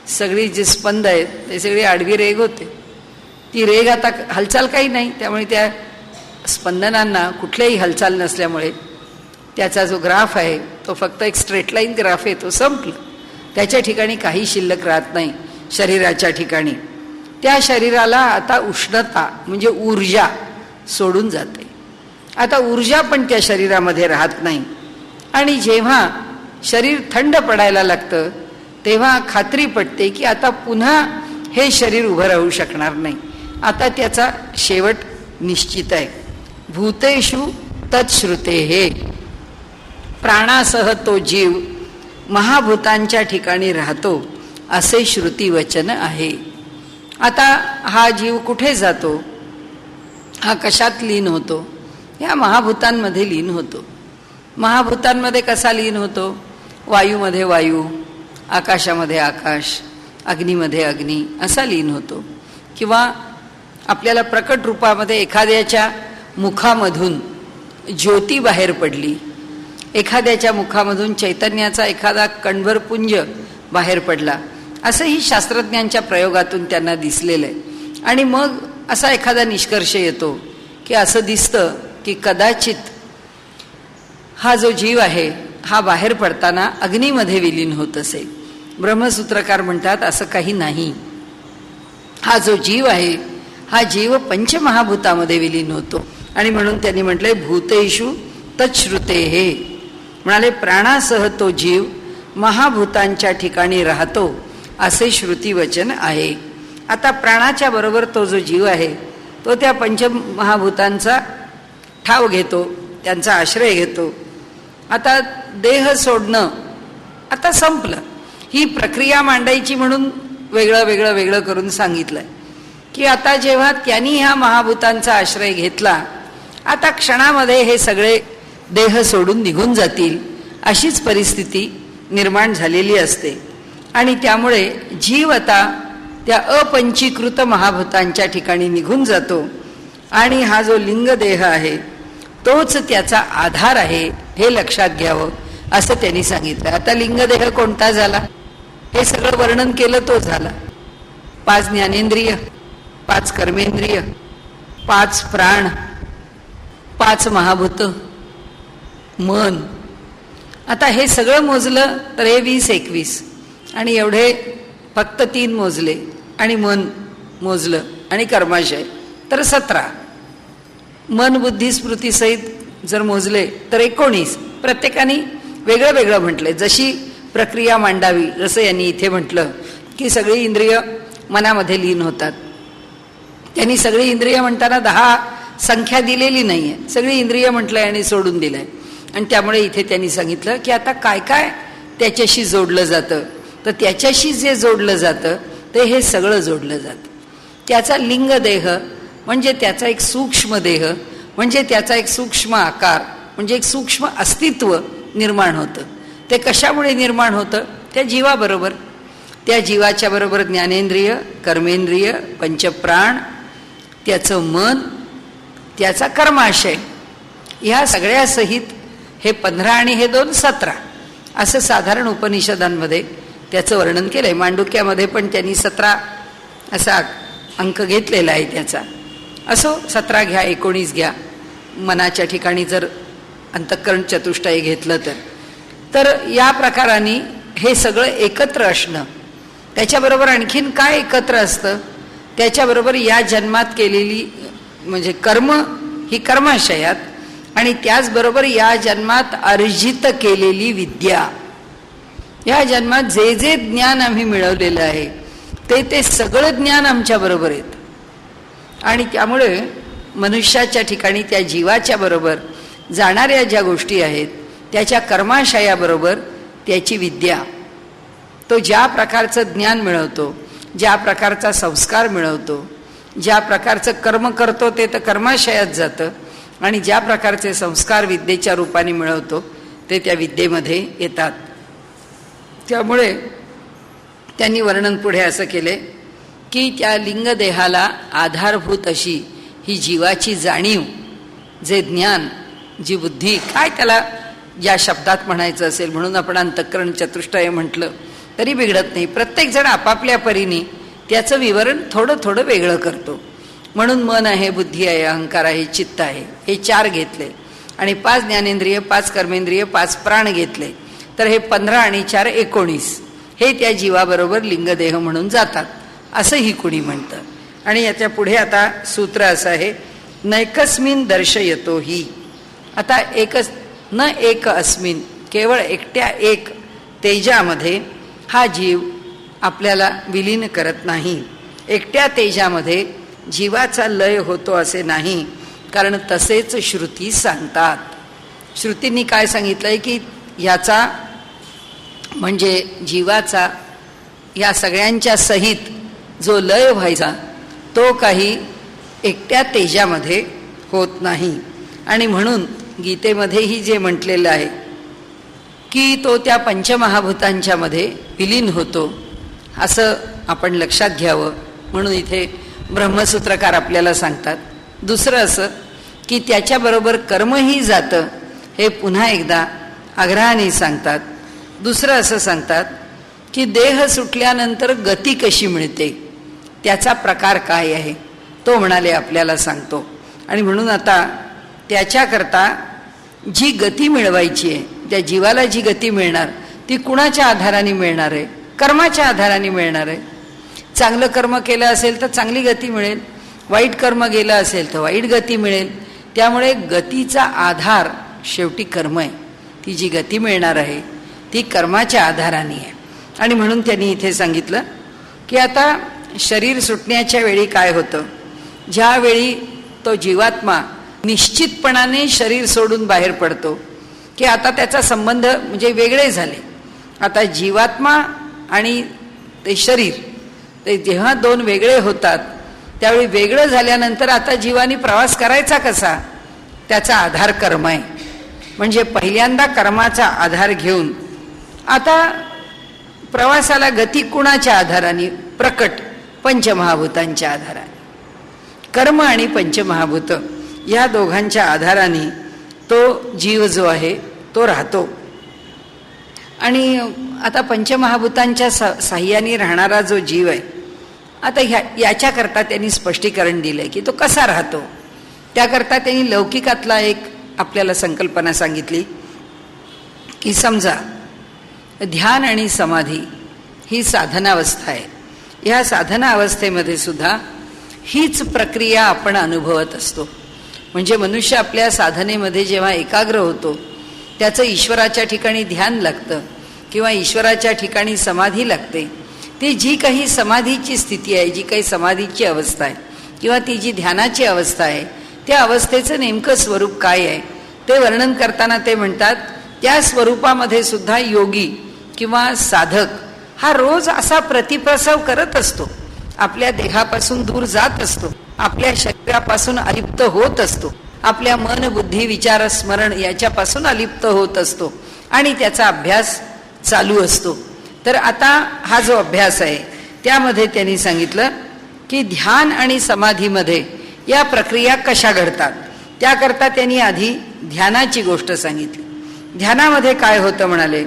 सगळी जी स्पंद आहेत ते सगळी आडवी रेघ होते. ती रेघ आता हालचाल काही नाही, त्यामुळे त्या स्पंदनांना कुठल्याही हालचाल नसल्यामुळे त्याचा जो ग्राफ आहे तो फक्त एक स्ट्रेट लाईन ग्राफ आहे, तो संपलं. त्याच्या ठिकाणी काही शिल्लक राहत नाही. शरीराच्या ठिकाणी त्या शरीराला आता उष्णता म्हणजे ऊर्जा सोडून जाते. आता ऊर्जा पण त्या शरीरामध्ये राहत नाही. आणि जेव्हा शरीर थंड पडायला लागतं तेव्हा खात्री पटते की आता पुन्हा हे शरीर उभं राहू शकणार नाही. आता त्याचा शेवट निश्चित आहे. भूतेषु तत्श्रुतेः, प्राणासह तो जीव महाभूतांच्या ठिकाणी राहतो असे श्रुती वचन आहे. आता हा जीव कुठे जातो? हा कशात लीन होतो? या महाभूतांमध्ये लीन होतो. महाभूतांमध्ये कसा लीन होतो? वायूमध्ये वायू, आकाशामध्ये आकाश, अग्नीमध्ये अग्नी असा लीन होतो. किंवा आपल्याला प्रकट रूपामध्ये एखाद्याच्या मुखामधून ज्योती बाहेर पडली, एखाद्याच्या मुखामधून चैतन्याचा एखादा कणभर पुंज बाहेर पडला, असंही शास्त्रज्ञांच्या प्रयोगातून त्यांना दिसलेलं आहे. आणि मग असा एखादा निष्कर्ष येतो की असं दिसतं की कदाचित हा जो जीव आहे हा बाहेर पडताना अग्नीमध्ये विलीन होत असेल. ब्रह्मसूत्रकार म्हणतात असं काही नाही. हा जो जीव आहे हा जीव पंचमहाभूतामध्ये विलीन होतो. आणि म्हणून त्यांनी म्हटलंय भूतेषु तच्छ्रुतेः, म्हणाले प्राणासह तो जीव महाभूतांच्या ठिकाणी राहतो असे श्रुतीवचन आहे. आता प्राणाच्या बरोबर तो जो जीव आहे तो त्या पंचमहाभूतांचा ठाव घेतो, त्यांचा आश्रय घेतो. आता देह सोडणं आता संपलं. ही प्रक्रिया मांडायची म्हणून वेगळं करून सांगितलंय की आता जेव्हा त्यांनी ह्या महाभूतांचा आश्रय घेतला, आता क्षणामध्ये हे सगळे देह सोडून निघून जातील अशीच परिस्थिती निर्माण झालेली असते. आणि त्यामुळे जीव आता त्या अपंचीकृत महाभूतांच्या ठिकाणी निघून जातो. आणि हा जो लिंग देह आहे तोच त्याचा आधार आहे हे लक्षात घ्यावं असं त्यांनी सांगितलं. आता लिंगदेह कोणता झाला? हे सगळं वर्णन केलं तो झाला. 5 ज्ञानेंद्रिय, 5 कर्मेंद्रिय, 5 प्राण, 5 महाभूत, मन. आता हे सगळं मोजलं तर हे 20-21 आणि एवढे फक्त 3 मोजले आणि मन मोजलं आणि कर्माशय तर 17. मन बुद्धी स्मृती सहित जर मोजले तर 19. प्रत्येकाने वेगळं म्हटलंय, जशी प्रक्रिया मांडावी. जसं यांनी इथे म्हटलं की सगळी इंद्रिय मनामध्ये लीन होतात. त्यांनी सगळी इंद्रिय म्हणताना 10 संख्या दिलेली नाहीये, सगळी इंद्रिय म्हटलंय आणि सोडून दिलंय. आणि त्यामुळे इथे त्यांनी सांगितलं की आता काय काय त्याच्याशी जोडलं जातं तर त्याच्याशी जे जोडलं जातं ते हे सगळं जोडलं जातं. त्याचा लिंगदेह म्हणजे त्याचा एक सूक्ष्म देह, म्हणजे त्याचा एक सूक्ष्म आकार, म्हणजे एक सूक्ष्म अस्तित्व निर्माण होतं. ते कशामुळे निर्माण होतं? त्या जीवाबरोबर. त्या जीवाच्या बरोबर ज्ञानेंद्रिय, कर्मेंद्रिय, पंचप्राण, त्याचं मन, त्याचा कर्माशय, ह्या सगळ्यासहित हे 15 आणि हे 2 17 असं साधारण उपनिषदांमध्ये त्याचं वर्णन केलंय. मांडुक्यामध्ये पण त्यांनी 17 असा अंक घेतलेला आहे त्याचा. असो, 17 घ्या, 19 घ्या, मनाच्या ठिकाणी जर अंतःकरण चतुष्टय घेतलं तर या प्रकाराने हे सगळं एकत्र असणं. त्याच्याबरोबर आणखीन काय एकत्र असतं? त्याच्याबरोबर या जन्मात केलेली म्हणजे कर्म ही कर्माशयात, आणि त्याचबरोबर या जन्मात अर्जित केलेली विद्या. या जन्मात जे जे ज्ञान आम्ही मिळवलेलं आहे ते सगळं ज्ञान आमच्याबरोबर येतं. आणि त्यामुळे मनुष्याच्या ठिकाणी त्या जीवाच्या बरोबर जाणाऱ्या ज्या गोष्टी आहेत त्याच्या कर्माशयाबरोबर त्याची विद्या, तो ज्या प्रकारचं ज्ञान मिळवतो, ज्या प्रकारचा संस्कार मिळवतो, ज्या प्रकारचं कर्म करतो ते तर कर्माशयात जातं, आणि ज्या प्रकारचे संस्कार विद्येच्या रूपाने मिळवतो ते त्या विद्येमध्ये येतात. त्यामुळे त्यांनी वर्णन पुढे असं केले की त्या लिंगदेहाला आधारभूत अशी ही जीवाची जाणीव, जे ज्ञान, जी बुद्धी, काय त्याला ज्या शब्दात म्हणायचं असेल, म्हणून आपण अंतःकरण चतुष्टय म्हटलं तरी बिघडत नाही. प्रत्येकजण आपापल्या परीने त्याचं विवरण थोडं थोडं वेगळं करतो. म्हणून मन आहे, बुद्धी आहे, अहंकार आहे, चित्त आहे, हे 4 घेतले, आणि 5 ज्ञानेंद्रिय, 5 कर्मेंद्रिय, 5 प्राण घेतले, तर हे 15 आणि 4 19 हे त्या जीवाबरोबर लिंगदेह म्हणून जातात, असंही कुणी म्हणतं. आणि याच्या पुढे आता सूत्र असं आहे, नैकस्मिन दर्शयतो ही. आता एकच न एक अस्मिन, केवळ एकट्या एक तेजामध्ये हा जीव आपल्याला विलीन करत नाही. एकट्या तेजामध्ये जीवाचा लय होतो असे नाही, कारण तसेच श्रुती सांगतात. श्रुतींनी काय सांगितलंय की ह्याचा म्हणजे जीवाचा या सगळ्यांच्या सहित जो लय व्हायचा तो काही एकट्या तेजामध्ये होत नाही. आणि म्हणून गीतेमध्येही जे म्हटलेलं आहे की तो त्या पंचमहाभूतांच्या मध्ये विलीन होतो, असं आपण लक्षात घ्यावं. म्हणून इथे ब्रह्मसूत्रकार आपल्याला सांगतात. दुसरं असं की त्याच्याबरोबर कर्मही जातं, हे पुन्हा एकदा आग्रहाने सांगतात. दुसरं असं सांगतात की देह सुटल्यानंतर गती कशी मिळते, त्याचा प्रकार काय आहे, तो म्हणाले आपल्याला सांगतो. आणि म्हणून आता त्याच्याकरता जी गती मिळवायची आहे, त्या जीवाला जी गती मिळणार ती कुणाच्या आधाराने मिळणार आहे? कर्माच्या आधाराने मिळणार आहे. चांगलं कर्म केलं असेल तर चांगली गती मिळेल, वाईट कर्म गेलं असेल तर वाईट गती मिळेल. त्यामुळे गतीचा आधार शेवटी कर्म आहे. ती जी गती मिळणार आहे ती कर्माच्या आधाराने आहे. आणि म्हणून त्यांनी इथे सांगितलं की आता शरीर सुटण्याच्या वेळी काय होतं, ज्यावेळी तो जीवात्मा निश्चितपणाने शरीर सोडून बाहेर पडतो की आता त्याचा संबंध म्हणजे वेगळे झाले. आता जीवात्मा आणि ते शरीर ते जेव्हा 2 वेगळे होतात त्यावेळी वेगळं झाल्यानंतर आता जीवाने प्रवास करायचा कसा, त्याचा आधार कर्म आहे. म्हणजे पहिल्यांदा कर्माचा आधार घेऊन आता प्रवासाला गती कुणाच्या आधाराने? प्रकट पंचमहाभूतांच्या आधाराने. कर्म आणि पंचमहाभूत या दोघांच्या आधाराने तो जीव जो आहे तो राहतो. आणि आता पंचमहाभूतांच्या साह्याने राहणारा जो जीव आहे, आता याच्याकरता त्यांनी स्पष्टीकरण दिलंय की तो कसा राहतो. त्याकरता त्यांनी लौकिकातला एक आपल्याला संकल्पना सांगितली की समजा ध्यान आणि समाधी ही साधनावस्था आहे. ह्या साधना अवस्थेमध्ये सुद्धा हीच प्रक्रिया आपण अनुभवत असतो. म्हणजे मनुष्य आपल्या साधनेमध्ये जेव्हा एकाग्र होतो त्याचं ईश्वराच्या ठिकाणी ध्यान लागतं किंवा ईश्वराच्या ठिकाणी समाधी लागते. ती जी काही समाधीची स्थिती आहे, जी काही समाधीची अवस्था आहे किंवा ती जी ध्यानाची अवस्था आहे, त्या अवस्थेचं नेमकं स्वरूप काय आहे ते वर्णन करताना ते म्हणतात त्या स्वरूपामध्ये सुद्धा योगी किंवा साधक हा रोज असा प्रतिप्रसव करत असतो, आपल्या देहापासून दूर जात असतो, आपल्या शरीरापासून अलिप्त होत असतो, आपल्या मन बुद्धी विचार स्मरण याच्यापासून अलिप्त होत असतो आणि त्याचा अभ्यास चालू असतो. तर आता हा जो अभ्यास आहे त्यामध्ये त्यांनी सांगितलं की ध्यान आणि समाधीमध्ये या प्रक्रिया कशा घडतात. त्याकरता त्यांनी आधी ध्यानाची गोष्ट सांगितली. ध्यानामध्ये काय होतं म्हणाले,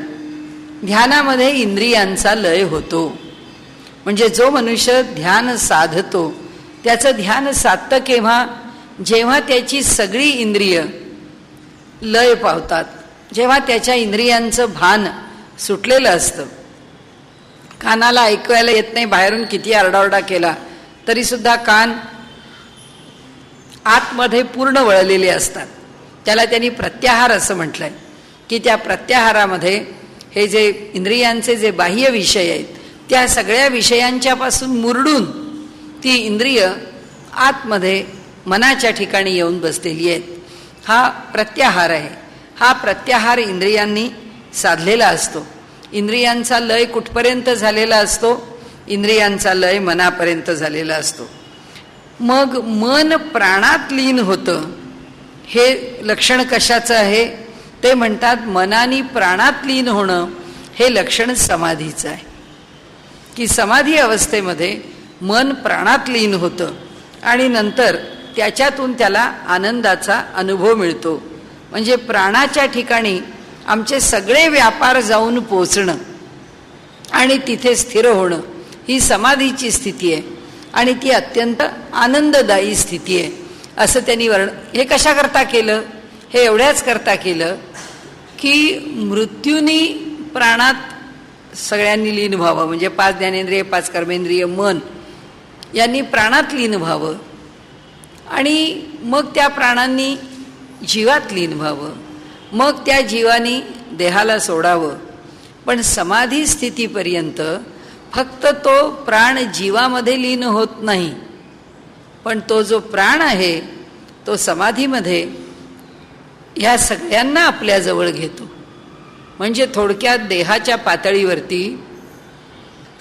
ध्यानामध्ये इंद्रियांचा लय होतो. म्हणजे जो मनुष्य ध्यान साधतो त्याचं ध्यान साधतं केव्हा, जेव्हा त्याची सगळी इंद्रिय लय पावतात, जेव्हा त्याच्या इंद्रियांचं भान सुटलेलं असतं. कानाला ऐकायला येत नाही, बाहेरून किती आरडाओरडा केला तरी सुद्धा कान आतमध्ये पूर्ण वळलेले असतात. त्याला त्यांनी प्रत्याहार असं म्हटलंय की त्या प्रत्याहारामध्ये हे जे इंद्रियांचे जे बाह्य विषय आहेत त्या सगळ्या विषयांच्यापासून मुरडून ती इंद्रिय आतमध्ये मनाच्या ठिकाणी येऊन बसलेली आहेत. हा प्रत्याहार आहे. हा प्रत्याहार इंद्रियांनी साधलेला असतो. इंद्रियांचा लय कुठपर्यंत झालेला असतो, इंद्रियांचा लय मनापर्यंत झालेला असतो. मग मन प्राणात लीन होतं. हे लक्षण कशाचं आहे, ते म्हणतात मनानी प्राणात लीन होणं हे लक्षण समाधीचं आहे. की समाधी अवस्थेमध्ये मन प्राणात लीन होतं आणि नंतर त्याच्यातून त्याला आनंदाचा अनुभव मिळतो. म्हणजे प्राणाच्या ठिकाणी आमचे सगळे व्यापार जाऊन पोचणं आणि तिथे स्थिर होणं ही समाधीची स्थिती आहे आणि ती अत्यंत आनंददायी स्थिती आहे असं त्यांनी हे कशा करता केलं, हे एवढ्याच करता केलं की मृत्यूनी प्राणात सगळ्यांनी लीन व्हावं. म्हणजे 5 ज्ञानेंद्रिय 5 कर्मेंद्रिय मन यांनी प्राणात लीन व्हावं आणि मग त्या प्राणांनी जीवात लीन व्हावं, मग त्या जीवानी देहाला सोडावं. पण समाधी स्थितीपर्यंत फक्त तो प्राण जीवामध्ये लीन होत नाही, पण तो जो प्राण आहे तो समाधीमध्ये ह्या सगळ्यांना आपल्याजवळ घेतो. म्हणजे थोडक्यात देहाच्या पातळीवरती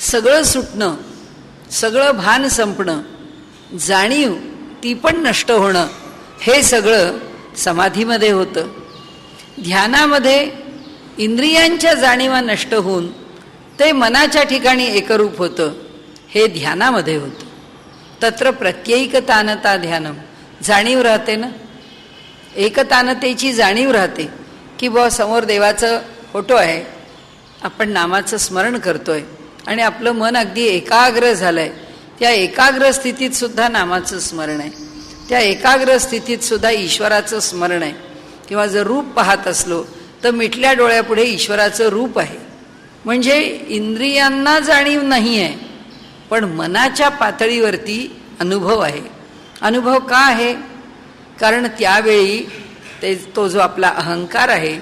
सगळं सुटणं, सगळं भान संपणं, जाणीव ती पण नष्ट होणं हे सगळं समाधीमध्ये होतं. ध्यानामध्ये इंद्रियांच्या जाणीवा नष्ट होऊन ते मनाच्या ठिकाणी एकरूप होतं, हे ध्यानामध्ये होतं. तत्र प्रत्यैकतानता ध्यानम, जाणीव राहते ना, एकतानतेची जाणीव राहते की बुवा समोर देवाचं फोटो आहे, आपण नामाचं स्मरण करतोय आणि आपलं मन अगदी एकाग्र झालंय. त्या एकाग्र स्थितीत सुद्धा नामाचं स्मरण आहे, त्या एकाग्र स्थितीत सुद्धा ईश्वराचं स्मरण आहे. किंवा जर रूप पाहत असलो तर मिटल्या डोळ्यापुढे ईश्वराचं रूप आहे. म्हणजे इंद्रियांना जाणीव नाही आहे, पण मनाच्या पातळीवरती अनुभव आहे. अनुभव का आहे, कारण त्यावेळी तो जो आपला अहंकार आहे,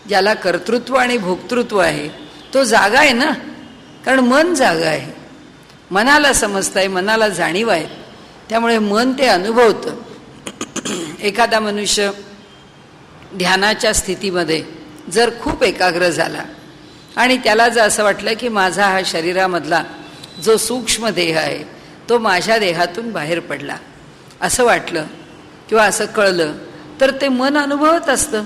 ज्याला कर्तृत्व आणि भोक्तृत्व आहे, तो जागा आहे ना, कारण मन जागा आहे, मनाला समजतं आहे, मनाला जाणीव आहे, त्यामुळे मन ते अनुभवतं. एखादा मनुष्य ध्यानाच्या स्थितीमध्ये जर खूप एकाग्र झाला आणि त्याला जर असं वाटलं की माझा हा शरीरामधला जो सूक्ष्म देह आहे तो माझ्या देहातून बाहेर पडला असं वाटलं किंवा असं कळलं, तर ते मन अनुभवत असतं,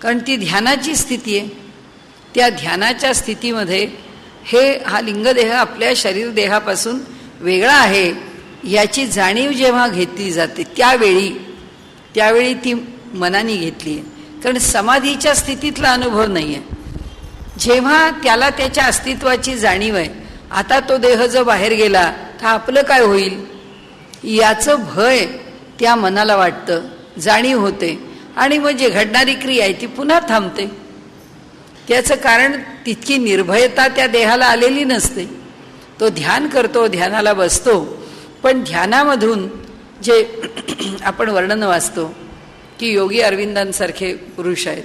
कारण ती ध्यानाची स्थिती आहे. त्या ध्यानाच्या स्थितीमध्ये हा लिंगदेह आपल्या शरीर देहापासून वेगळा आहे याची जाणीव जेव्हा घेतली जाते त्यावेळी ती मनाने घेतली आहे. कारण समाधीच्या स्थितीतला अनुभव नाही आहे. जेव्हा त्याला त्याच्या अस्तित्वाची जाणीव आहे, आता तो देह जर बाहेर गेला तर आपलं काय होईल याचं भय त्या मनाला वाटतं, जाणीव होते आणि मग जे घडणारी क्रिया आहे ती पुन्हा थांबते. त्याचं कारण तितकी निर्भयता त्या देहाला आलेली नसते. तो ध्यान करतो, ध्यानाला बसतो, पण ध्यानामधून जे आपण वर्णन वाचतो की योगी अरविंदांसारखे पुरुष आहेत,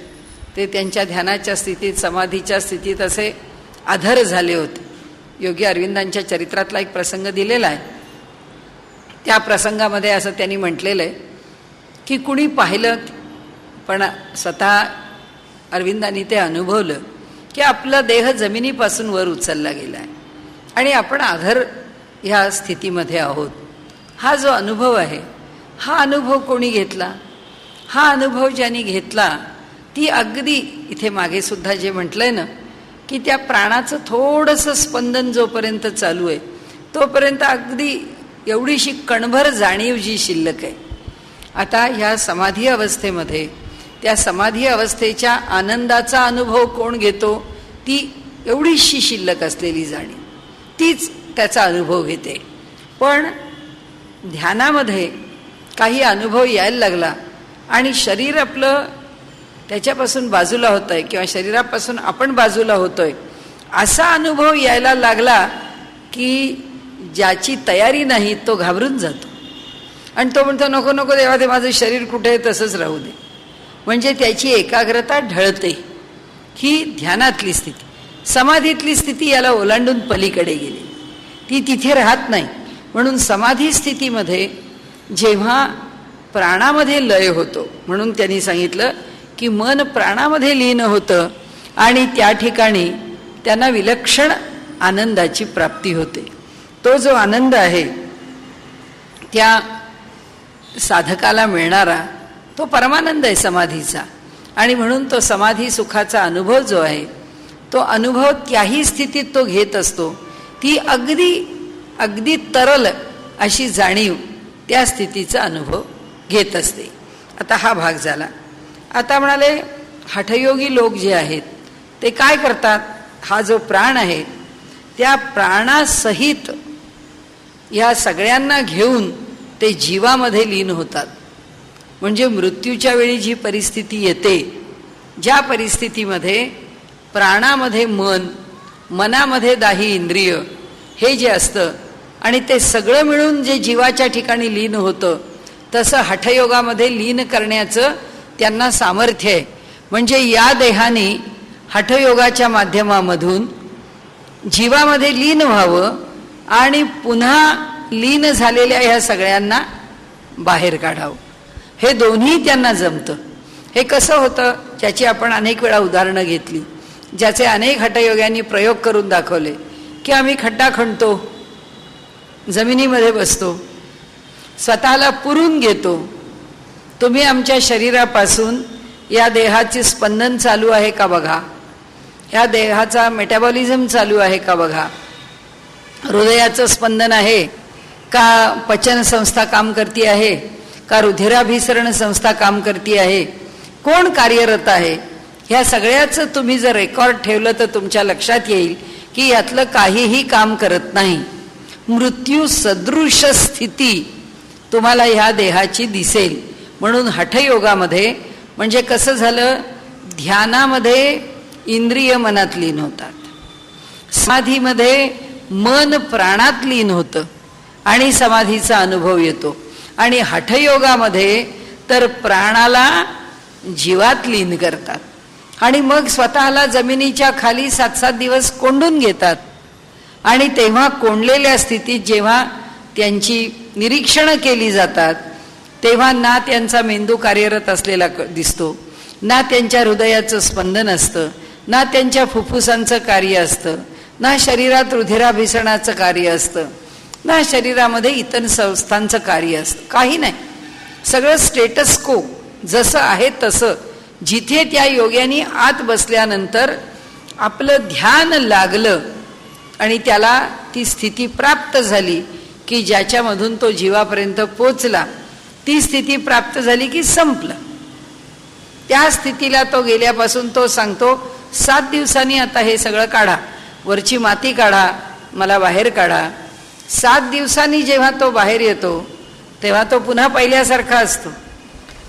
ते त्यांच्या ध्यानाच्या स्थितीत समाधीच्या स्थितीत असे अधर झाले होते. योगी अरविंदांच्या चरित्रातला एक प्रसंग दिलेला आहे. त्या प्रसंगामध्ये असं त्यांनी म्हटलेलं आहे की कुणी पाहिलं, पण स्वतः अरविंदांनी ते अनुभवलं की आपला देह जमिनीपासून वर उचलला गेला आहे आणि आपण आधर ह्या स्थितीमध्ये आहोत. हा जो अनुभव आहे, हा अनुभव कोणी घेतला? हा अनुभव ज्यांनी घेतला ती अगदी इथे मागे सुद्धा जे म्हटलंय ना की त्या प्राणाचं थोडंसं स्पंदन जोपर्यंत चालू आहे तोपर्यंत अगदी एवढीशी कणभर जाणीव जी शिल्लक आहे. आता ह्या समाधी अवस्थेमध्ये त्या समाधी अवस्थेच्या आनंदाचा अनुभव कोण घेतो? ती एवढीशी शिल्लक असलेली जाणीव, तीच त्याचा अनुभव घेते. पण ध्यानामध्ये काही अनुभव यायला लागला आणि शरीर आपलं त्याच्यापासून बाजूला होत आहे किंवा शरीरापासून आपण बाजूला होतोय असा अनुभव यायला लागला की ज्याची तयारी नाही तो घाबरून जातो आणि तो म्हणतो नको नको देवा, ते माझं शरीर कुठे आहे तसंच राहू दे. म्हणजे त्याची एकाग्रता ढळते. ही ध्यानातली स्थिती. समाधीतली स्थिती याला ओलांडून पलीकडे गेली, ती तिथे राहत नाही. म्हणून समाधी स्थितीमध्ये जेव्हा प्राणामध्ये लय होतो, म्हणून त्यांनी सांगितलं की मन प्राणामध्ये लीन होतं आणि त्या ठिकाणी त्यांना विलक्षण आनंदाची प्राप्ती होते. तो जो आनंद आहे त्या साधकाला मिळणारा तो परमानंद आहे समाधीचा. आणि म्हणून तो समाधी सुखाचा अनुभव जो आहे तो अनुभव त्याही स्थितीत तो घेत असतो. ती अगदी अगदी तरल अशी जाणीव त्या स्थितीचा अनुभव घेत असते. आता हा भाग झाला. आता म्हणाले हठयोगी लोक जे आहेत ते काय करतात? हा जो प्राण आहे त्या प्राणासहित या सगळ्यांना घेऊन ते जीवामध्ये लीन होतात. म्हणजे मृत्यूच्या वेळी जी परिस्थिती येते, ज्या परिस्थितीमध्ये प्राणामध्ये मन, मनामध्ये दाही इंद्रिय हे जे असतं आणि ते सगळं मिळून जे जीवाच्या ठिकाणी लीन होतं, तसं हठयोगामध्ये लीन करण्याचं त्यांना सामर्थ्य आहे. म्हणजे या देहाने हठयोगाच्या माध्यमामधून जीवामध्ये लीन व्हावं आणि पुन्हा लीन झालेल्या ह्या सगळ्यांना बाहेर काढावं. हे दोन्ही त्यांना जमतं. हे कसं होतं? ज्याची आपण अनेक वेळा उदाहरणं घेतली, ज्याचे अनेक हठयोग्यांनी प्रयोग करून दाखवले की आम्ही खड्डा खणतो, जमिनीमध्ये बसतो, स्वतःला पुरून घेतो. तुम्ही आमच्या शरीरापासून या देहाचे स्पंदन चालू आहे का बघा, या देहाचा मेटाबॉलिझम चालू आहे का बघा, हृदयाचं स्पंदन आहे का, पचन संस्था काम करती आहे का, रुधिराभिसरण संस्था काम करती आहे, कोण कार्यरत आहे, ह्या सगळ्याचं तुम्ही जर रेकॉर्ड ठेवलं तर तुमच्या लक्षात येईल की यातलं काहीही काम करत नाही. मृत्यू सदृश स्थिती तुम्हाला ह्या देहाची दिसेल. म्हणून हठयोगामध्ये म्हणजे कसं झालं, ध्यानामध्ये इंद्रिय मनात लीन होतात, समाधीमध्ये मन प्राणात लीन होतं आणि समाधीचा अनुभव येतो. आणि हठयोगामध्ये तर प्राणाला जीवात लीन करतात आणि मग स्वतःला जमिनीच्या खाली 7-7 दिवस कोंडून घेतात. आणि तेव्हा कोंडलेल्या स्थितीत जेव्हा त्यांची निरीक्षणं केली जातात तेव्हा ना त्यांचा मेंदू कार्यरत असलेला दिसतो, ना त्यांच्या हृदयाचं स्पंदन असतं, ना त्यांच्या फुफ्फुसांचं कार्य असतं, ना शरीरात रुधिराभिसरणाचं कार्य असतं, ना शरीरामध्ये इतर संस्थांचं कार्य असतं. काही नाही. सगळं स्टेटस को जसं आहे तसं. जिथे त्या योग्यानी आत बसल्यानंतर आपलं ध्यान लागलं आणि त्याला ती स्थिती प्राप्त झाली की ज्याच्यामधून तो जीवापर्यंत पोचला, ती स्थिती प्राप्त झाली की संपलं. त्या स्थितीला तो गेल्यापासून तो सांगतो 7 दिवसांनी आता हे सगळं काढा, वरची माती काढा, मला बाहेर काढा. 7 दिवसांनी जेव्हा तो बाहेर येतो तेव्हा तो पुन्हा पहिल्यासारखा असतो.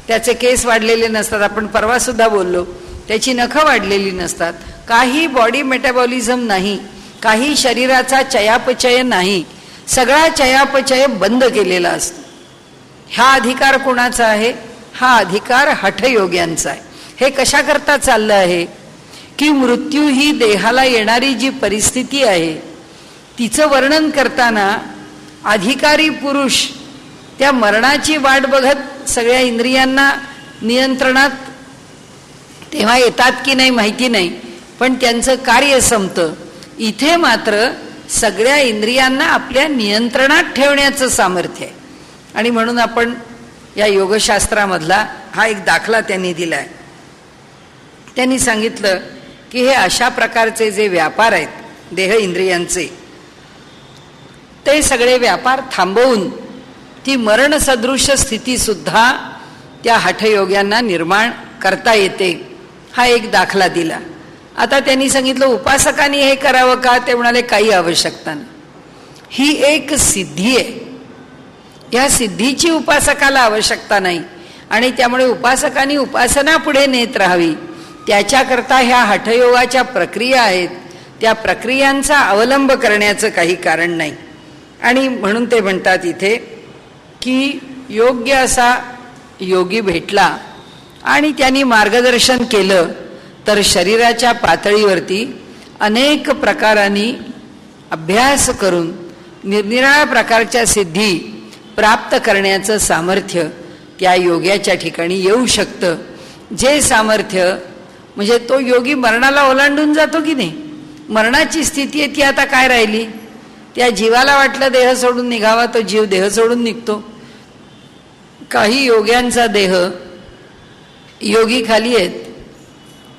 त्याचे केस वाढलेले नसतात, आपण परवा सुद्धा बोललो, त्याची नखं वाढलेली नसतात, काही बॉडी मेटाबॉलिझम नाही, काही शरीराचा चयापचय नाही, सगळा चयापचय बंद केलेला असतो. हा अधिकार कोणाचा आहे? हा अधिकार हठयोग्यांचा आहे. हे कशा करता चाललं आहे की मृत्यू ही देहाला येणारी जी परिस्थिती आहे तिचं वर्णन करताना अधिकारी पुरुष त्या मरणाची वाट बघत सगळ्या इंद्रियांना नियंत्रणात तेव्हा येतात की नाही माहिती नाही, पण त्यांचं कार्य संपतं. इथे मात्र सगळ्या इंद्रियांना आपल्या नियंत्रणात ठेवण्याचं सामर्थ्य आहे. आणि म्हणून आपण या योगशास्त्रामधला हा एक दाखला त्यांनी दिलाय. त्यांनी सांगितलं की हे अशा प्रकारचे जे व्यापार आहेत देह इंद्रियांचे, ते सगळे व्यापार थांबवून ती मरणसदृश स्थिती सुद्धा त्या हठयोग्यांना निर्माण करता येते, हा एक दाखला दिला. आता त्यांनी सांगितलं उपासकांनी हे करावं का? ते म्हणाले काही आवश्यकता नाही. ही एक सिद्धी आहे, या सिद्धीची उपासकाला आवश्यकता नाही. आणि त्यामुळे उपासकांनी उपासना पुढे नेत राहावी, त्याच्याकरता ह्या हठयोगाच्या प्रक्रिया आहेत, त्या प्रक्रियांचा अवलंब करण्याचं काही कारण नाही. आणि म्हणून ते म्हणतात इथे की योग्य असा योगी भेटला आणि त्यांनी मार्गदर्शन केलं तर शरीराच्या पातळीवरती अनेक प्रकारांनी अभ्यास करून निरनिराळ्या प्रकारच्या सिद्धी प्राप्त करण्याचं सामर्थ्य त्या योग्याच्या ठिकाणी येऊ शकतं. जे सामर्थ्य म्हणजे तो योगी मरणाला ओलांडून जातो की नाही, मरणाची स्थिती आहे ती आता काय राहिली? त्या जीवाला वाटलं देह सोडून निघावा, तो जीव देह सोडून निघतो. काही योग्यांचा देह, योगी खाली आहेत,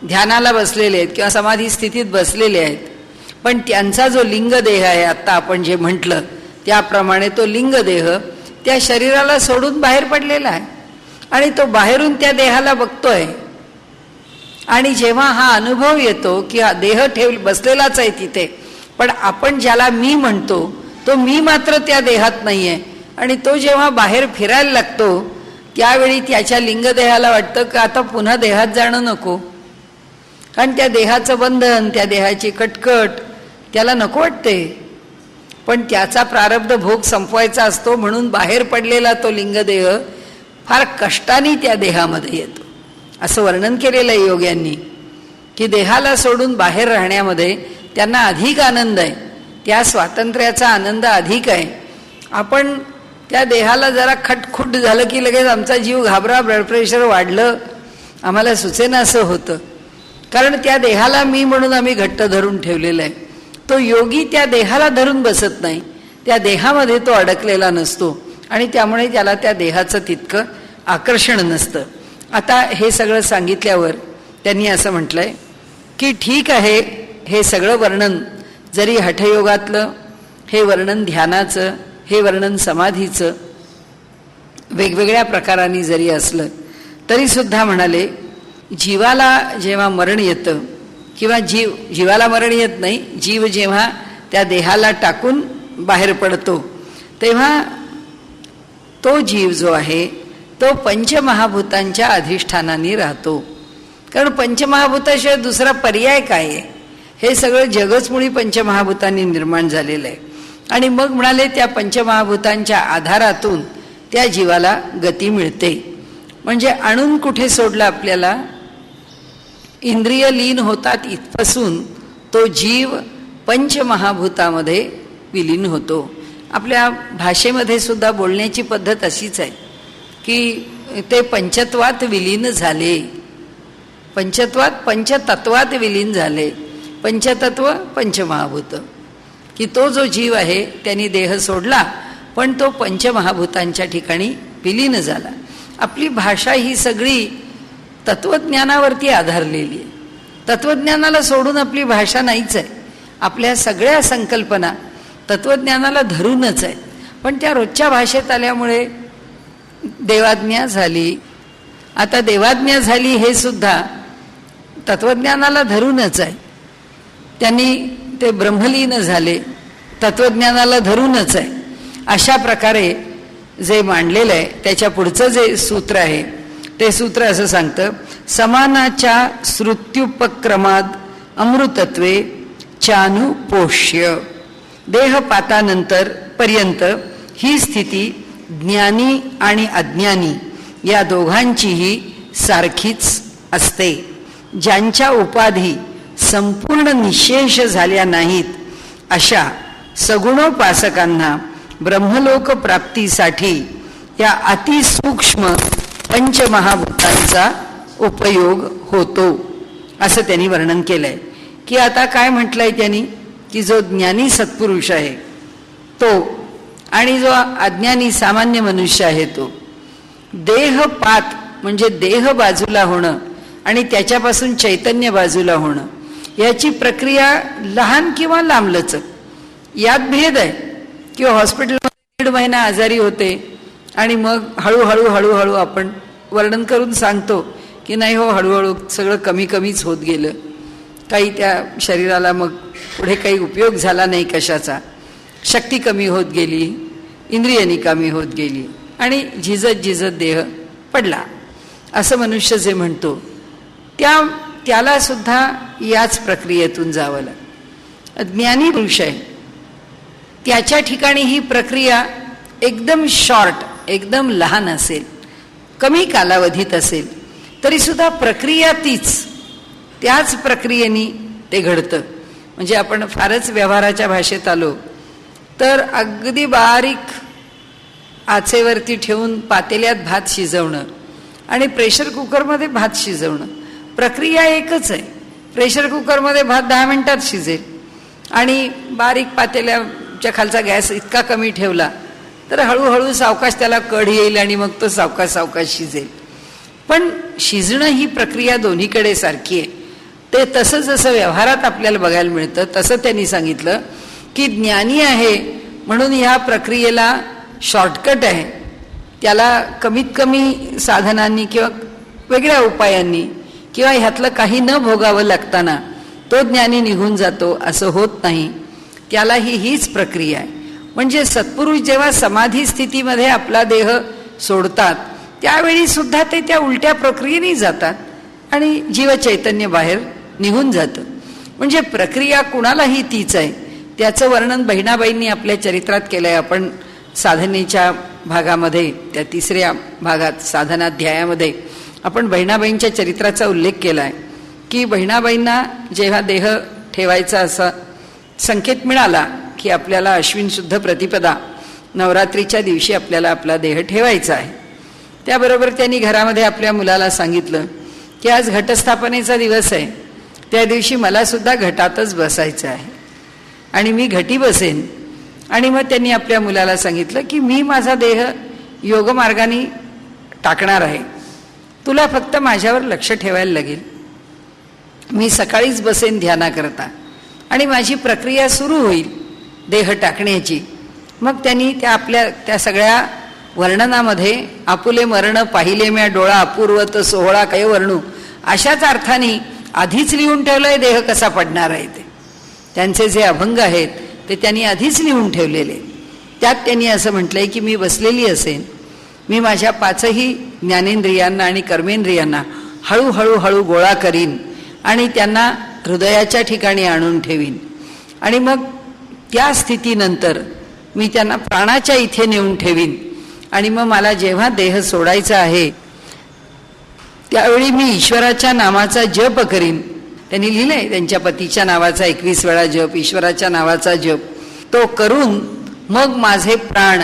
ध्यानाला बसलेले आहेत किंवा समाधी स्थितीत बसलेले आहेत, पण त्यांचा जो लिंग देह आहे, आत्ता आपण जे म्हटलं त्याप्रमाणे तो लिंग देह त्या शरीराला सोडून बाहेर पडलेला आहे आणि तो बाहेरून त्या देहाला बघतोय. आणि जेव्हा हा अनुभव येतो की हा देह बसलेलाच आहे तिथे, पण आपण ज्याला मी म्हणतो तो मी मात्र त्या देहात नाही आहे. आणि तो जेव्हा बाहेर फिरायला लागतो त्यावेळी त्याच्या लिंगदेहाला वाटतं की आता पुन्हा देहात जाणं नको, कारण त्या देहाचं बंधन, त्या देहाची कटकट त्याला नको वाटते. पण त्याचा प्रारब्ध भोग संपवायचा असतो म्हणून बाहेर पडलेला तो लिंगदेह फार कष्टाने त्या देहामध्ये येतो. असं वर्णन केलेलं आहे योग्यांनी की देहाला सोडून बाहेर राहण्यामध्ये त्यांना अधिक आनंद आहे, त्या स्वातंत्र्याचा आनंद अधिक आहे. आपण त्या देहाला जरा खटखुट झालं की लगेच आमचा जीव घाबरा, ब्लड प्रेशर वाढलं, आम्हाला सुचेना असं होतं, कारण त्या देहाला मी म्हणून आम्ही घट्ट धरून ठेवलेलं आहे. तो योगी त्या देहाला धरून बसत नाही, त्या देहामध्ये तो अडकलेला नसतो आणि त्यामुळे त्याला त्या देहाचं तितकं आकर्षण नसतं. आता हे सगळं सांगितल्यावर त्यांनी असं म्हटलंय की ठीक आहे, हे सगळं वर्णन जरी हठयोगातलं, हे वर्णन ध्यानाचं, हे वर्णन समाधीचं वेगवेगळ्या प्रकारांनी जरी असलं तरी सुद्धा म्हणाले जीवाला जेव्हा मरण येतं किंवा जीवाला मरण येत नाही, जीव जेव्हा त्या देहाला टाकून बाहेर पडतो तेव्हा तो जीव जो आहे तो पंचमहाभूतांच्या अधिष्ठानाने राहतो. कारण पंचमहाभूताशिवाय दुसरा पर्याय काय आहे? हे सगळं जगच मुळी पंचमहाभूतांनी निर्माण झालेलं आहे. आणि मग म्हणाले त्या पंचमहाभूतांच्या आधारातून त्या जीवाला गती मिळते. म्हणजे आणून कुठे सोडलं आपल्याला? इंद्रिय लीन होतात इथपासून तो जीव पंचमहाभूतामध्ये विलीन होतो. आपल्या भाषेमध्ये सुद्धा बोलण्याची पद्धत अशीच आहे की ते पंचत्वात विलीन झाले, पंचत्वात पंचतत्वात विलीन झाले, पंचतत्व पंचमहाभूत, की तो जो जीव आहे त्यांनी देह सोडला पण तो पंचमहाभूतांच्या ठिकाणी विलीन झाला. आपली भाषा ही सगळी तत्वज्ञानावरती आधारलेली आहे. तत्वज्ञानाला सोडून आपली भाषा नाहीच आहे. आपल्या सगळ्या संकल्पना तत्वज्ञानाला धरूनच आहेत, पण त्या रोजच्या भाषेत आल्यामुळे देवाज्ञा झाली. आता देवाज्ञा झाली हे सुद्धा तत्वज्ञानाला धरूनच आहे. त्यांनी ते ब्रह्मलीन झाले, तत्वज्ञानाला धरूनच आहे. अशा प्रकारे जे मांडलेलं आहे त्याच्या पुढचं जे सूत्र आहे ते सूत्र असं सांगतं, समानाच्या श्रुत्युपक्रमाद अमृतत्वे चानुपोष्य देहपातानंतर पर्यंत ही स्थिती ज्ञानी आणि अज्ञानी या दोघांचीही सारखीच असते. ज्यांच्या उपाधी संपूर्ण निशेष झाल्या नाहीत अशा सगुणोपासकांना ब्रह्मलोक प्राप्तीसाठी या अतिसूक्ष्म पंचमहाभूतांचा उपयोग होतो, असं त्यांनी वर्णन केलंय. की आता काय म्हटलंय त्यांनी, की जो ज्ञानी सत्पुरुष आहे तो आणि जो अज्ञानी सामान्य मनुष्य आहे तो, देहपात म्हणजे देह बाजूला होणं आणि त्याच्यापासून चैतन्य बाजूला होणं, याची प्रक्रिया लहान किंवा लांबलचक यात भेद आहे. किंवा हॉस्पिटलमध्ये 1.5 महिना आजारी होते आणि मग हळूहळू हळूहळू आपण वर्णन करून सांगतो की नाही हो, हळूहळू सगळं कमी कमीच होत गेलं, काही त्या शरीराला मग पुढे काही उपयोग झाला नाही कशाचा, शक्ती कमी होत गेली, इंद्रिय निकामी होत गेली आणि झिजत झिजत देह पडला, असं मनुष्य जे म्हणतो त्याला सुद्धा याच प्रक्रियेतून जावं लागतं. ज्ञानी पुरुष आहे त्याच्या ठिकाणी ही प्रक्रिया एकदम शॉर्ट, एकदम लहान असेल, कमी कालावधीत असेल, तरी सुद्धा प्रक्रिया तीच, त्याच प्रक्रियेने ते घडतं. म्हणजे आपण फारच व्यवहाराच्या भाषेत आलो तर अगदी बारीक आचेवरती ठेवून पातेल्यात भात शिजवणं आणि प्रेशर कुकरमध्ये भात शिजवणं, प्रक्रिया एकच आहे. प्रेशर कुकरमध्ये भात 10 मिनिटात शिजेल आणि बारीक पातेल्याच्या खालचा गॅस इतका कमी ठेवला तर हळूहळू सावकाश त्याला कढ येईल आणि मग तो सावकाश सावकाश शिजेल. पण शिजणं ही प्रक्रिया दोन्हीकडे सारखी आहे. ते तसं जसं व्यवहारात आपल्याला बघायला मिळतं तसं त्यांनी सांगितलं की ज्ञानी आहे म्हणून ह्या प्रक्रियेला शॉर्टकट आहे, त्याला कमीत कमी साधनांनी किंवा वेगळ्या उपायांनी किंवा ह्यातलं काही न भोगावं लागताना तो ज्ञानी निघून जातो, असं होत नाही. त्याला हीच प्रक्रिया आहे. म्हणजे सत्पुरुष जेव्हा समाधी स्थितीमध्ये आपला देह सोडतात त्यावेळी सुद्धा ते त्या उलट्या प्रक्रियेने जातात आणि जीवचैतन्य बाहेर निघून जातं. म्हणजे प्रक्रिया कुणालाही तीच आहे. त्याचं वर्णन बहिणाबाईंनी आपल्या चरित्रात केलं आहे. आपण साधनेच्या भागामध्ये, त्या 3ऱ्या भागात साधनाध्यायामध्ये आपण बहिणाबाईंच्या चरित्राचा उल्लेख केला आहे की बहिणाबाईंना जेव्हा देह ठेवायचा असा संकेत मिळाला की आपल्याला अश्विन शुद्ध प्रतिपदा नवरात्रीच्या दिवशी आपल्याला आपला देह ठेवायचा आहे, त्याबरोबर त्यांनी घरामध्ये आपल्या मुलाला सांगितलं की आज घटस्थापनेचा दिवस आहे, त्या दिवशी मला सुद्धा घटातच बसायचं आहे आणि मी घटी बसेन. आणि मग त्यांनी आपल्या मुलाला सांगितलं की मी माझा देह योगमार्गाने टाकणार आहे, तुला फक्त माझ्यावर लक्ष ठेवायला लागेल. मी सकाळीच बसेन ध्यानाकरता आणि माझी प्रक्रिया सुरू होईल देह टाकण्याची. मग त्यांनी त्या सगळ्या वर्णनामध्ये आपुले मरण पाहिले म्या डोळा अपूर्वत सोहळा काय वर्णू, अशाच अर्थाने आधीच लिहून ठेवलंय देह कसा पडणार आहे ते. त्यांचे जे अभंग आहेत ते त्यांनी आधीच लिहून ठेवलेले. त्यात त्यांनी असं म्हटलंय की मी बसलेली असेन, मी माझ्या 5ही ज्ञानेंद्रियांना आणि कर्मेंद्रियांना हळूहळू हळू गोळा करीन आणि त्यांना हृदयाच्या ठिकाणी आणून ठेवीन आणि मग त्या स्थितीनंतर मी त्यांना प्राणाच्या इथे नेऊन ठेवीन आणि मग मला जेव्हा देह सोडायचा आहे त्यावेळी मी ईश्वराच्या नामाचा जप करीन. त्यांनी लिहिलंय त्यांच्या पतीच्या नावाचा 21 वेळा जप, ईश्वराच्या नावाचा जप, तो करून मग माझे प्राण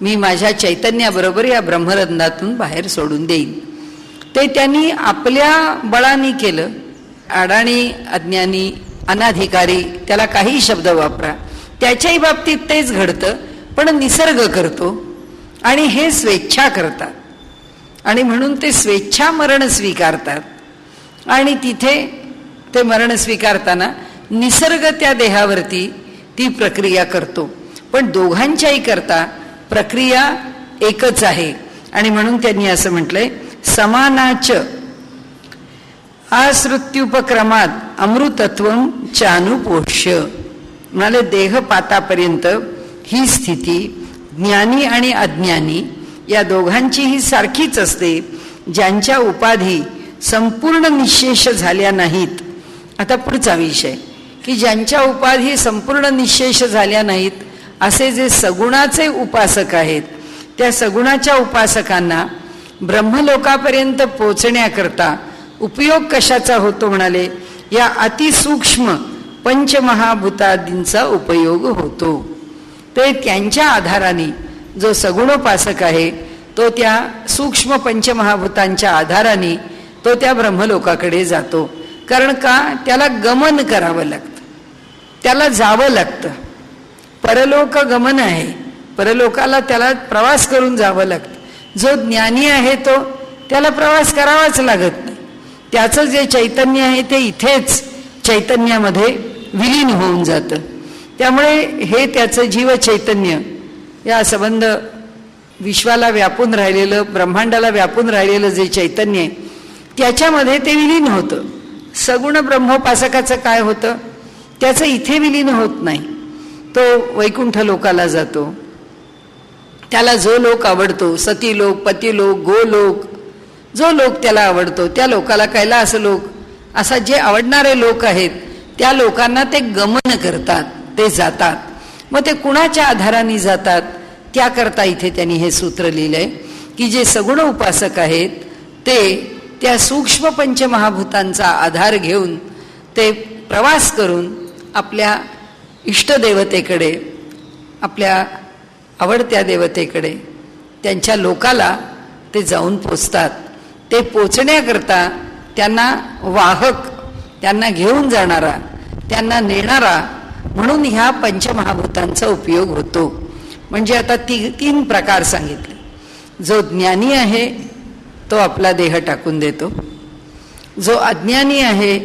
मी माझ्या चैतन्याबरोबर या ब्रह्मरंध्रातून बाहेर सोडून देईन. ते त्यांनी आपल्या बळाने केलं. अडाणी, अज्ञानी, अनाधिकारी, त्याला काही शब्द वापरा, त्याच्याही बाबतीत तेच घडतं. पण निसर्ग करतो आणि हे स्वेच्छा करतात आणि म्हणून ते स्वेच्छा मरण स्वीकारतात आणि तिथे ते मरण स्वीकारताना निसर्ग त्या देहावरती ती प्रक्रिया करतो. पण दोघांच्याही करता प्रक्रिया एकच आहे आणि म्हणून त्यांनी असं म्हटलंय समानाच आश्रुत्युपक्रमात अमृतत्वम चानुपोष्य. म्हणाले देहपातापर्यंत ही स्थिती ज्ञानी आणि अज्ञानी या दोघांची ही सारखीच असते, ज्यांच्या उपाधी संपूर्ण निःशेष झाल्या नाहीत. आता पुढचा विषय की ज्यांच्या उपाधी संपूर्ण निःशेष झाल्या नाहीत असे जे सगुणाचे उपासक आहेत, त्या सगुणाच्या उपासकांना ब्रह्मलोकापर्यंत पोचण्याकरता उपयोग कशाचा होतो म्हणाले, या अतिसूक्ष्म पंचमहाभूतादींचा उपयोग होतो. ते त्यांच्या आधाराने जो सगुणोपासक आहे तो त्या सूक्ष्म पंचमहाभूतांच्या आधाराने तो त्या ब्रह्मलोकाकडे जातो. कारण का त्याला गमन करावं लागतं, त्याला जावं लागतं. परलोक गमन आहे, परलोकाला त्याला प्रवास करून जावं लागतं. जो ज्ञानी आहे तो त्याला प्रवास करावाच लागत नाही. त्याचं जे चैतन्य आहे ते इथेच चैतन्यामध्ये विलीन होऊन जातं. त्यामुळे हे त्याचं जीव चैतन्य या संबंध विश्वाला व्यापून राहिलेलं, ब्रह्मांडाला व्यापून राहिलेलं जे चैतन्य आहे त्याच्यामध्ये ते विलीन होतं. सगुण ब्रह्मोपासकाचं काय होतं, त्याचं इथे विलीन होत नाही. तो वैकुंठ लोकाला जातो. त्याला जो लोक आवडतो, सती लोक, पती लोक, गोलोक, जो लोक त्याला आवडतो त्या लोकाला कैलास लोक, असा जे आवडणारे लोक आहेत त्या लोकांना ते गमन करतात, ते जातात. मग ते कुणाच्या आधाराने जातात त्याकरता इथे त्यांनी हे सूत्र लिहिलंय की जे सगुण उपासक आहेत ते त्या सूक्ष्म पंचमहाभूतांचा आधार घेऊन ते प्रवास करून आपल्या इष्टदेवतेकडे, आपल्या आवडत्या देवतेकडे, त्यांच्या लोकाला ते जाऊन पोचतात. ते पोचण्याकरता त्यांना वाहक, त्यांना घेऊन जाणारा, त्यांना नेणारा म्हणून ह्या पंचमहाभूतांचा उपयोग होतो. म्हणजे आता तीन प्रकार सांगितले. जो ज्ञानी आहे तो आपला देह टाकून देतो. जो अज्ञानी आहे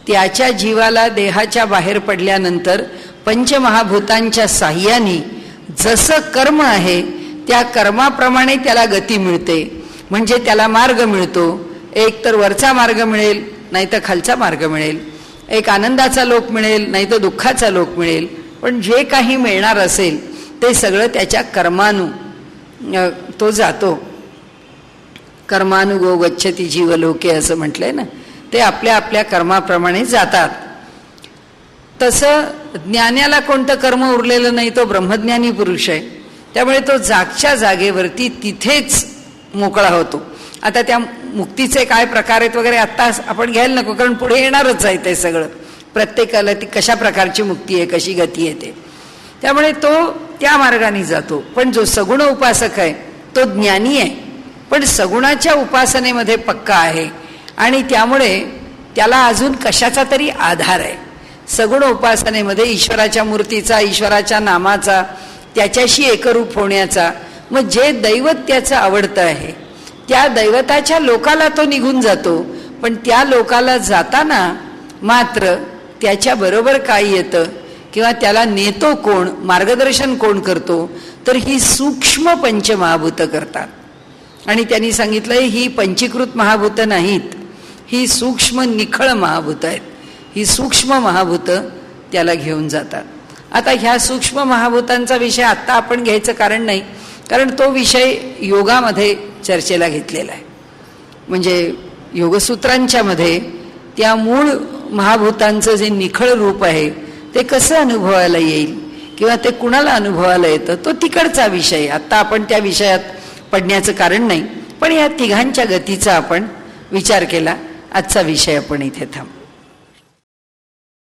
त्याच्या जीवाला देहाच्या बाहेर पडल्यानंतर पंचमहाभूतांच्या साह्याने जसं कर्म आहे त्या कर्माप्रमाणे त्याला गती मिळते. म्हणजे त्याला मार्ग मिळतो. एक तर वरचा मार्ग मिळेल, नाही तर खालचा मार्ग मिळेल. एक आनंदाचा लोक मिळेल, नाही तर दुःखाचा लोक मिळेल. पण जे काही मिळणार असेल ते सगळं त्याच्या कर्मानु तो जातो. कर्मानुगो गच्छती जीवलोके असं म्हटलंय ना, ते आपल्या आपल्या कर्माप्रमाणे जातात. तसं ज्ञानाला कोणतं कर्म उरलेलं नाही, तो ब्रह्मज्ञानी पुरुष आहे. त्यामुळे तो जागच्या जागेवरती तिथेच मोकळा होतो. आता त्या मुक्तीचे काय प्रकार आहेत वगैरे आत्ता आपण घ्यायला नको, कारण पुढे येणारच आहे ते सगळं. प्रत्येकाला ती कशा प्रकारची मुक्ती आहे, कशी गती येते. त्यामुळे तो त्या मार्गाने जातो. पण जो सगुण उपासक आहे तो ज्ञानी आहे, पण सगुणाच्या उपासनेमध्ये पक्का आहे आणि त्यामुळे त्याला अजून कशाचा तरी आधार आहे. सगुण उपासनेमध्ये ईश्वराच्या मूर्तीचा, ईश्वराच्या नामाचा, त्याच्याशी एकरूप होण्याचा. मग जे दैवत त्याचं आवडतं आहे त्या दैवताच्या लोकाला तो निघून जातो. पण त्या लोकाला जाताना मात्र त्याच्याबरोबर काय येतं किंवा त्याला नेतो कोण, मार्गदर्शन कोण करतो, तर ही सूक्ष्म पंचमहाभूत करतात. आणि त्यांनी सांगितलंय ही पंचीकृत महाभूत नाहीत, ही सूक्ष्म निखळ महाभूत आहेत. ही सूक्ष्म महाभूत त्याला घेऊन जातात. आता ह्या सूक्ष्म महाभूतांचा विषय आत्ता आपण घ्यायचं कारण नाही, कारण तो विषय योगामध्ये चर्चेला घेतलेला आहे. म्हणजे योगसूत्रांच्या मध्ये त्या मूळ महाभूतांचं जे निखळ रूप आहे ते कसं अनुभवायला येईल किंवा ते कुणाला अनुभवायला येतं, तो तिकडचा विषय. आत्ता आपण त्या विषयात पडण्याचं कारण नाही, पण या तिघांच्या गतीचा आपण विचार केला. आजचा विषय आपण इथे थांबू.